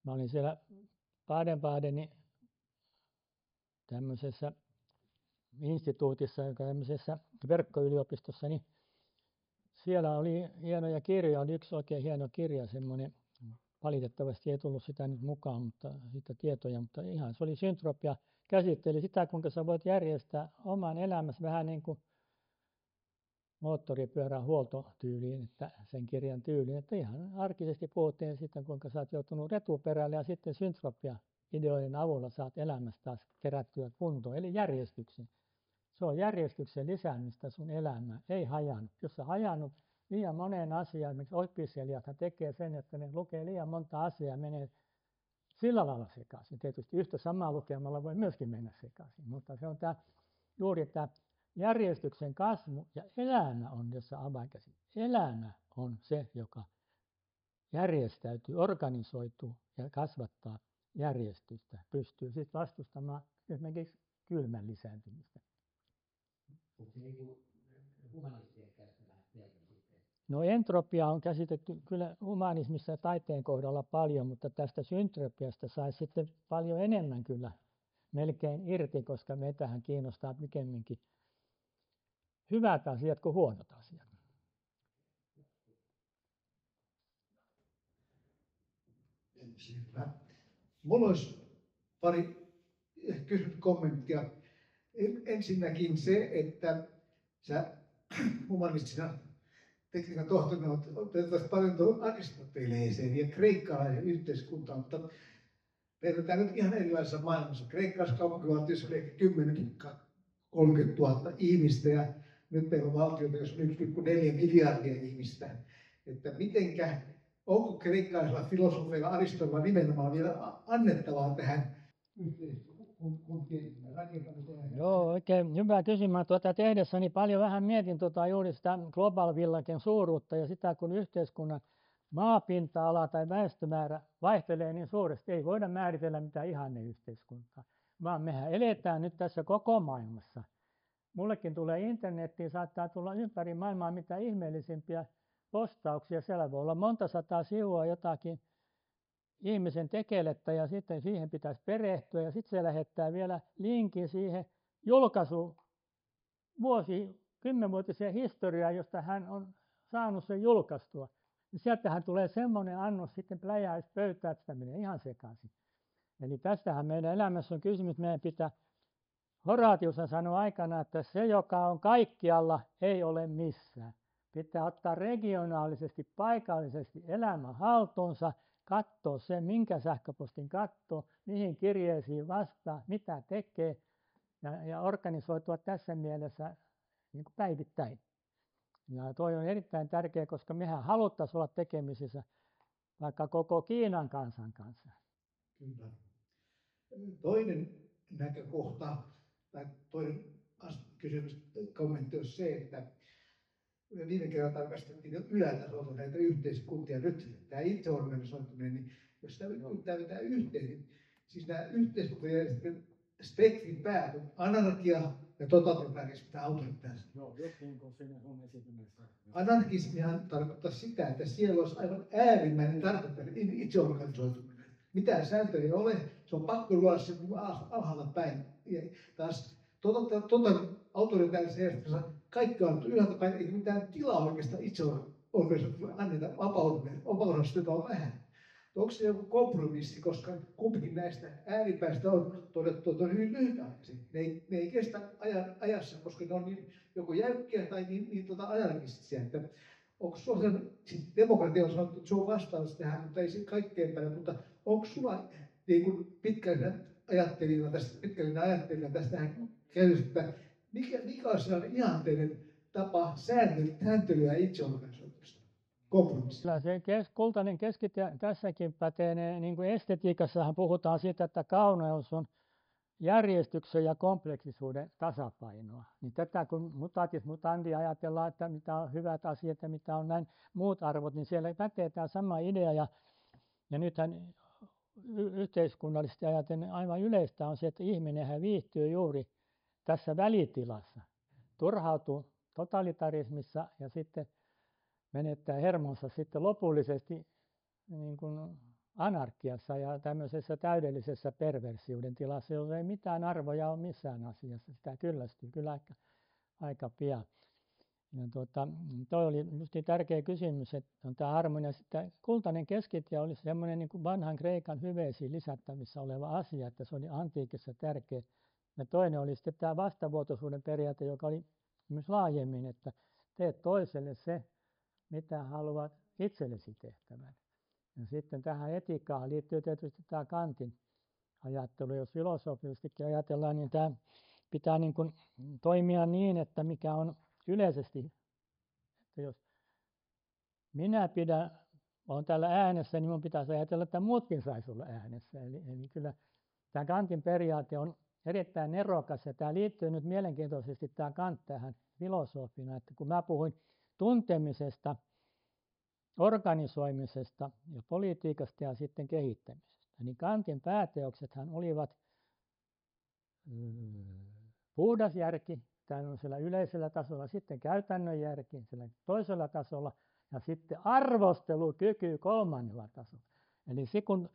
mä olin siellä Baden-Badenin tämmöisessä instituutissa, joka tämmöisessä verkkoyliopistossa, niin siellä oli hienoja kirjoja, oli yksi oikein hieno kirja, semmoinen, valitettavasti ei tullut sitä nyt mukaan, mutta sitä tietoja, mutta ihan se oli syntropia, käsitteli sitä, kuinka sä voit järjestää oman elämässä vähän niin kuin moottoripyörän huoltotyyliin, että sen kirjan tyyliin, että ihan arkisesti puhuttiin sitten, kuinka sä oot joutunut retuperälle ja sitten syntropia-ideoiden avulla saat elämästä taas kerättyä kuntoon, eli järjestyksen. Se on järjestyksen lisäämistä sun elämään, ei hajannut. Jos sä hajannut liian moneen asiaan, miksi opiskelijathan tekee sen, että ne lukee liian monta asiaa ja menee sillä lailla sekaisin. Tietysti yhtä samaa lukemalla voi myöskin mennä sekaisin, mutta se on juuri tämä järjestyksen kasvu ja elämä on, jossa avainkäsite. Elämä on se, joka järjestäytyy, organisoituu ja kasvattaa järjestystä. Pystyy sitten vastustamaan esimerkiksi kylmän lisääntymistä. Onko se niin kuin humanistien käyttämä termi sitten? No entropia on käsitetty kyllä humanismissa ja taiteen kohdalla paljon, mutta tästä syntropiasta saisi sitten paljon enemmän kyllä melkein irti, koska meitähän kiinnostaa pikemminkin hyvät asiat kuin huonot asiat. Minulla olisi pari kommenttia. Ensinnäkin se, että sä humanistisena tekniikan tohtorina otettaisiin paljon tuohon Aristoteleeseen ja kreikkalaisen yhteiskuntaan, mutta verrataan nyt ihan erilaisessa maailmassa. Kreikkalaisessa kaupunkivaltiossa oli ehkä 10-30 000 ihmistä ja nyt meillä on valtioita, jos on 1,4 miljardia ihmistä. Että onko kreikkalaisilla filosofeilla Aristolla nimenomaan vielä annettavaa tähän yhteiskuntien rakentamiseen? Joo, oikein hyvä kysymys. Tehdessäni paljon vähän mietin juuri sitä Global Villagen suuruutta ja sitä, kun yhteiskunnan maapinta-ala tai väestömäärä vaihtelee niin suuresti, ei voida määritellä mitään ihanneyhteiskuntaa, vaan mehän eletään nyt tässä koko maailmassa. Mullekin tulee internettiin, saattaa tulla ympäri maailmaa mitä ihmeellisimpiä postauksia. Siellä voi olla monta sataa sivua jotakin ihmisen tekelettä ja sitten siihen pitäisi perehtyä ja sitten se lähettää vielä linkin siihen julkaisuun kymmenvuotiseen historiaan, josta hän on saanut sen julkaistua. Ja sieltähän tulee semmoinen annos sitten pläjäisi pöytään, että sitä menee ihan sekaisin. Eli tästähän meidän elämässä on kysymys, meidän pitää, Horatius sanoi aikana, että se joka on kaikkialla ei ole missään. Pitää ottaa regionaalisesti, paikallisesti elämä haltuunsa, katsoa se, minkä sähköpostin katsoo, mihin kirjeisiin vastaa, mitä tekee ja organisoitua tässä mielessä niin kuin päivittäin. Ja toi on erittäin tärkeä, koska mehän haluttaisiin olla tekemisissä vaikka koko Kiinan kansan kanssa. Kyllä. Toinen näkökohta tai toinen kysymys, kommentti on se, että viime kerralla tarkastettiin ylätasolla näitä yhteiskuntia. Nyt tämä itseorganisoituminen, niin jos tämä vetää yhteen, niin siis nämä yhteiskuntajärjestelmät spektrin päät on anarkia ja totalitarismi tai autoritarismi. Joo, just niin kuin siinä on esimerkiksi. Anarkismihan tarkoittaa sitä, että siellä olisi aivan äärimmäinen tarkoittaminen itseorganisoituminen. Mitään sääntöjä ei ole, se on pakko luoda se alhaalla päin. Ja taas autoritaarisessa järjestelmässä kaikki on ylhäältä päin, eikä mitään tilaa oikeastaan itseorganisoituminen anneta vapaudesta, jota on vähän. Onko se joku kompromissi, koska kumpikin näistä ääripäistä on todettu, että on hyvin lyhytaikaisia. Ne ei kestä ajassa, koska ne on niin joko jäykkiä tai niin anarkistisia. Onko sinulla demokratia on sanottu, että se on vastaus tähän, mutta ei se kaikkein päin. Mutta onko sinulla niin pitkällinen ajattelijana tästä käytöstä, että mikä on sellainen ihanteinen tapa sääntelyä itseorganisoitumista? Kyllä se kultainen keskitie tässäkin pätee, niin kuin estetiikassahan puhutaan siitä, että kauneus on järjestyksen ja kompleksisuuden tasapainoa. Niin tätä kun mutatis mutandi ajatellaan, että mitä on hyvät asiat ja mitä on näin muut arvot, niin siellä pätee tämä sama idea. Ja nythän yhteiskunnallisesti ajatellen aivan yleistä on se, että ihminenhän viihtyy juuri tässä välitilassa. Turhautuu totalitarismissa ja sitten menettää hermonsa sitten lopullisesti niin kuin anarkiassa ja tämmöisessä täydellisessä perversioiden tilassa, jossa ei mitään arvoja ole missään asiassa. Sitä kyllästyy kyllä aika pian. Ja toi oli just niin tärkeä kysymys, että on tämä harmonia. Sitten kultainen keskitie oli semmoinen niin kuin vanhan Kreikan hyveisiin lisättävissä oleva asia, että se oli antiikissa tärkeä. Ja toinen oli sitten tämä vastavuotoisuuden periaate, joka oli myös laajemmin, että teet toiselle se, mitä haluat itsellesi tehtävän. Ja sitten tähän etiikkaan liittyy tietysti tämä Kantin ajattelu. Jos filosofistikin ajatellaan, niin tämä pitää niin kuin toimia niin, että mikä on yleisesti, että jos minä olen täällä äänessä, niin minun pitäisi ajatella, että muutkin saisi olla äänessä. Eli kyllä tämä Kantin periaate on erittäin nerokas ja tämä liittyy nyt mielenkiintoisesti tämä Kant tähän filosofina, että kun mä puhuin tuntemisesta, organisoimisesta ja politiikasta ja sitten kehittämisestä, niin Kantin pääteoksethan olivat puhdas järki, tämmöisellä yleisellä tasolla, sitten käytännön järki sillä toisella tasolla ja sitten arvostelukyky kolmannella tasolla. Eli se, kun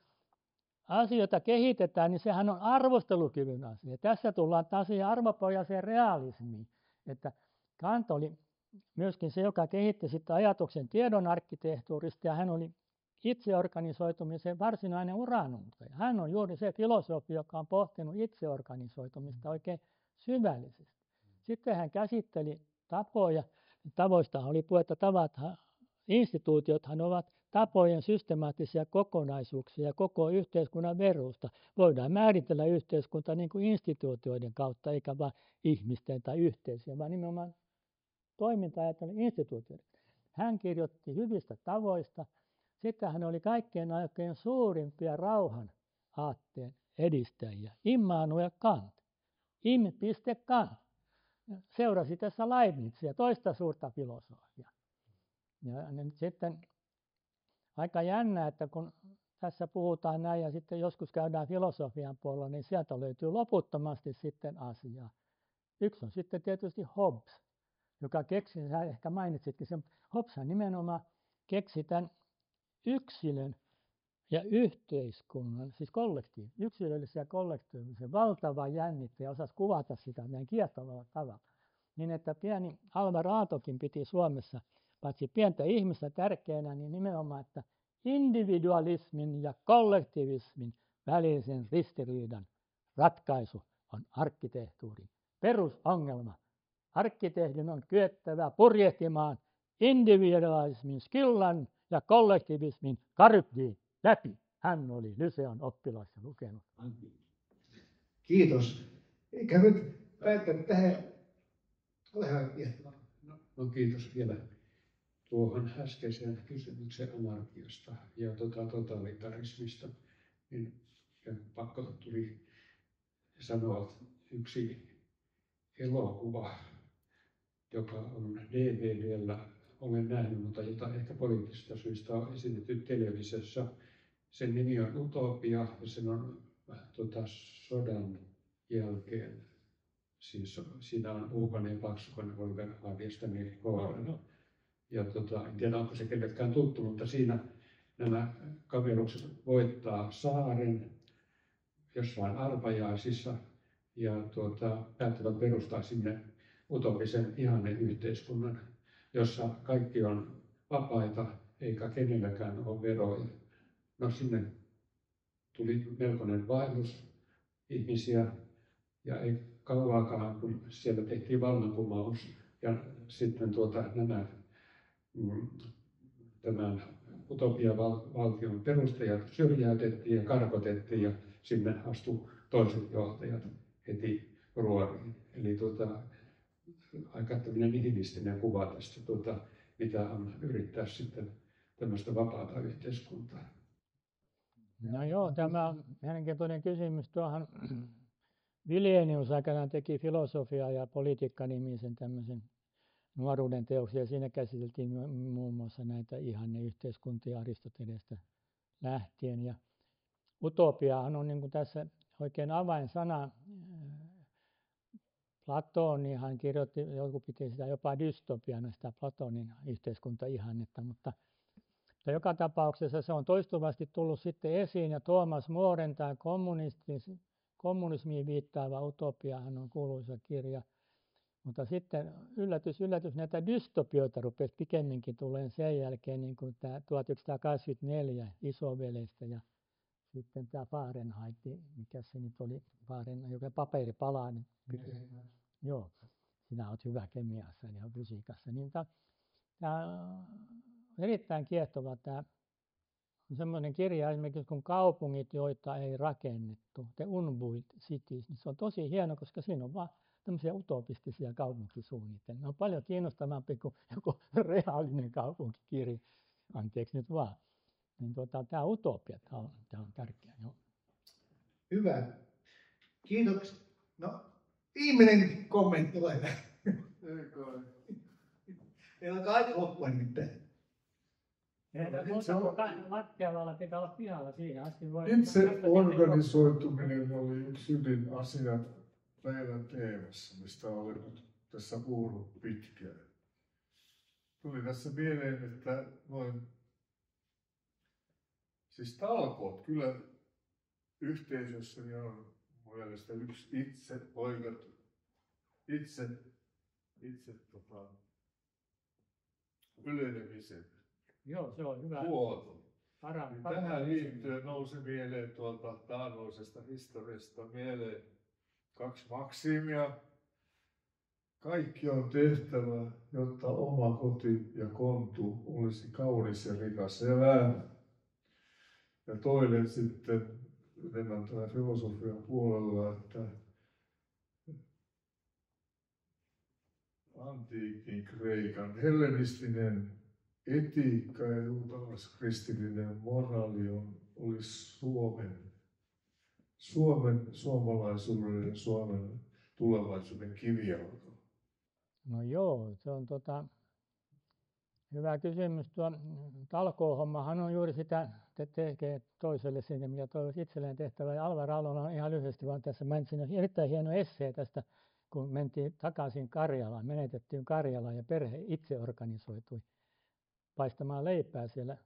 asioita kehitetään, niin sehän on arvostelukyvyn asia. Tässä tullaan taas siihen arvopohjaiseen realismiin, että Kant oli myöskin se, joka kehitti sitten ajatuksen tiedon arkkitehtuurista ja hän oli itseorganisoitumisen varsinainen uranuurtaja. Hän on juuri se filosofi, joka on pohtinut itseorganisoitumista oikein syvällisesti. Sitten hän käsitteli tapoja. Tavoista oli puhetta, instituutiothan ovat tapojen systemaattisia kokonaisuuksia ja koko yhteiskunnan verusta. Voidaan määritellä yhteiskunta niin kuin instituutioiden kautta, eikä vain ihmisten tai yhteisöjen, vaan nimenomaan toiminta ajatellen instituutioiden. Hän kirjoitti hyvistä tavoista. Sitten hän oli kaikkien aikojen suurimpia rauhan aatteen edistäjiä. Immanuel Kant. Kant. Seurasi tässä Leibnizia, toista suurta filosofiaa. Ja sitten aika jännä, että kun tässä puhutaan näin ja sitten joskus käydään filosofian puolella, niin sieltä löytyy loputtomasti sitten asiaa. Yksi on sitten tietysti Hobbes, joka keksi, sä ehkä mainitsitkin sen, Hobbeshan nimenomaan keksi tämän yksilön ja yhteiskunnan, siis yksilöllisen ja kollektiivisen valtava jännitteen ja osasi kuvata sitä näin kiehtovalla tavalla. Niin että pieni Alvar Aaltokin piti Suomessa paitsi pientä ihmistä tärkeänä, niin nimenomaan, että individualismin ja kollektivismin välisen ristiriidan ratkaisu on arkkitehtuurin perusongelma. Arkkitehdin on kyettävä purjehtimaan individualismin skillan ja kollektivismin karybdiin läpi. Hän oli Lyseon oppilas ja lukenut. Kiitos. Eikä nyt päättänyt tähän. No kiitos vielä tuohon äskeiseen kysymykseen anarkiasta ja totalitarismista. Niin pakko tuli sanoa yksi elokuva, joka on DVD:llä, olen nähnyt, mutta jota ehkä poliittisista syistä on esitetty televisiossa. Sen nimi on Utopia ja sen on sodan jälkeen. Siis siinä on Uukanen, Paksukainen, Oliver Harjesta, niin Koorena. Ja en tiedä, onko se kenellekään tuttu, mutta siinä nämä kaverukset voittaa saaren jossain arpajaisissa ja päättävät perustaa sinne utopisen ihanneyhteiskunnan, jossa kaikki on vapaita eikä kenelläkään ole veroja. No sinne tuli melkoinen vaellus ihmisiä ja ei kauaakaan, kun siellä tehtiin vallankumous ja sitten tämän utopiavaltion perustajat syrjäytettiin ja karkotettiin ja sinne astui toiset johtajat heti ruoriin. Eli aika tämmöinen nihilistinen kuva tästä, mitä on yrittää sitten tämmöistä vapaata yhteiskuntaa. No joo, tämä on mielenkiintoinen kysymys. Tuohan Vilenius aikanaan teki filosofia- ja politiikka-nimisen tämmöisen nuoruuden teoksia. Siinä käsiteltiin muun muassa näitä ihanneyhteiskuntia Aristotelesta lähtien. Ja utopiahan on niin kuin tässä oikein avainsana. Platonihan kirjoitti, joku piti sitä jopa dystopiana, sitä Platonin yhteiskuntaihannetta, mutta joka tapauksessa se on toistuvasti tullut sitten esiin, ja Thomas Moren tämä kommunismiin viittaava utopiahan on kuuluisa kirja. Mutta sitten yllätys, näitä dystopioita rupesi pikemminkin tulemaan sen jälkeen, niin kuin tämä 1984 Isoveleistä ja sitten tämä Fahrenheit, mikä se nyt oli, joka paperi palaa. Niin, joo, sinä olet hyvä kemiassa ja fysiikassa. Niin tämä on erittäin kiehtova tämä on semmoinen kirja esimerkiksi kuin Kaupungit, joita ei rakennettu, The Unbuilt Cities, niin se on tosi hieno, koska siinä on vaan tämmöisiä utopistisia kaupunkisuunnitelmia. Ne on paljon kiinnostavampi kuin joku reaalinen kaupunkikirja, anteeksi nyt vaan. Niin tämä utopia, tämä on tärkeä. Joo. Hyvä. Kiitoksia. No, viimeinen kommentti laita. Meillä on kaikki loppua nyt. Pitää olla pihalla siihen asti. Itse organisoituminen oli yksi ydinasia meidän teemassa, mistä olen nyt tässä puhunut pitkään. Tuli tässä mieleen, että siis talkoot kyllä yhteisössä on mun mielestä yksi ylenemisen Joo, se on hyvä. muoto. Tähän liittyen nousi mieleen tuolta taannoisesta historiasta mieleen 2 maksiimia. Kaikki on tehtävä, jotta oma koti ja kontu olisi kaunis ja rikas elää. Ja toinen sitten enemmän tällä filosofian puolella, että antiikin Kreikan hellenistinen etiikka ja juutalaiskristillinen moraali olisi suomalaisuuden ja Suomen tulevaisuuden kivijalka. No joo, se on Hyvä kysymys. Tuo talkoohommahan on juuri sitä, että tekee toiselle sinne, mikä toivoisi itselleen tehtävää. Ja Alvar Aaltonen on ihan lyhyesti vaan tässä mainitsin erittäin hieno essee tästä, kun mentiin takaisin Karjalaan, menetettiin Karjalaan ja perhe itse organisoitui paistamaan leipää siellä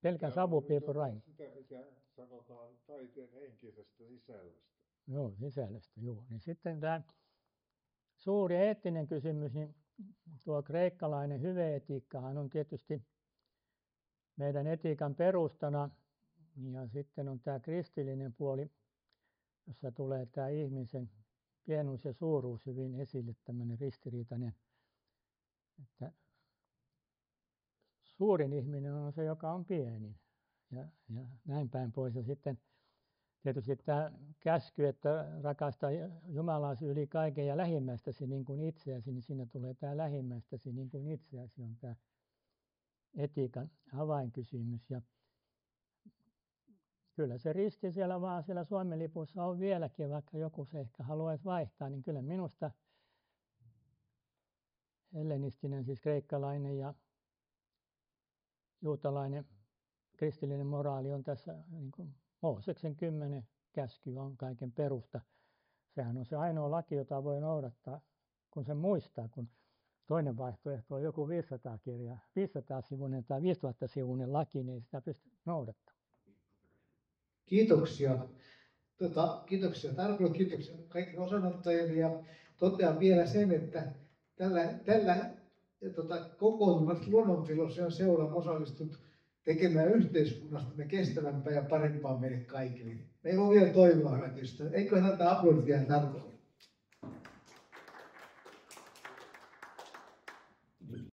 pelkän savupiipurain. Sitä, mikä sanotaan taiteen henkisestä sisällöstä. Joo, sisällöstä, joo. Niin sitten tämä suuri eettinen kysymys, niin tuo kreikkalainen hyve-etiikkahan on tietysti meidän etiikan perustana. Ja sitten on tämä kristillinen puoli, jossa tulee tämä ihmisen pienuus ja suuruus hyvin esille, tämmöinen ristiriitainen, että suurin ihminen on se, joka on pienin ja näin päin pois. Ja sitten tietysti tämä käsky, että rakasta Jumalasi yli kaiken ja lähimmäistäsi niin kuin itseäsi, niin siinä tulee tämä lähimmäistäsi niin kuin itseäsi on tämä etiikan avainkysymys. Ja kyllä se risti siellä vaan siellä Suomen lipussa on vieläkin, vaikka joku se ehkä haluaisi vaihtaa, niin kyllä minusta hellenistinen, siis kreikkalainen ja juutalainen kristillinen moraali on tässä, niin kuin Mooseksen 10 käsky on kaiken perusta. Sehän on se ainoa laki, jota voi noudattaa, kun se muistaa, kun toinen vaihtoehto on joku 500-sivuinen tai 5000-sivuinen laki, niin ei sitä pysty noudattamaan. Kiitoksia. Kiitoksia Tarkolle, kiitoksia kaikille osanottajille ja totean vielä sen, että tällä kokoontumassa luonnonfilosofian seuraan osallistut tekemään yhteiskunnastamme kestävämpää ja parempaa meille kaikille. Meillä on vielä toivoa, hyvät ystävät. Eiköhän antaa aplodit vielä Tarkolle.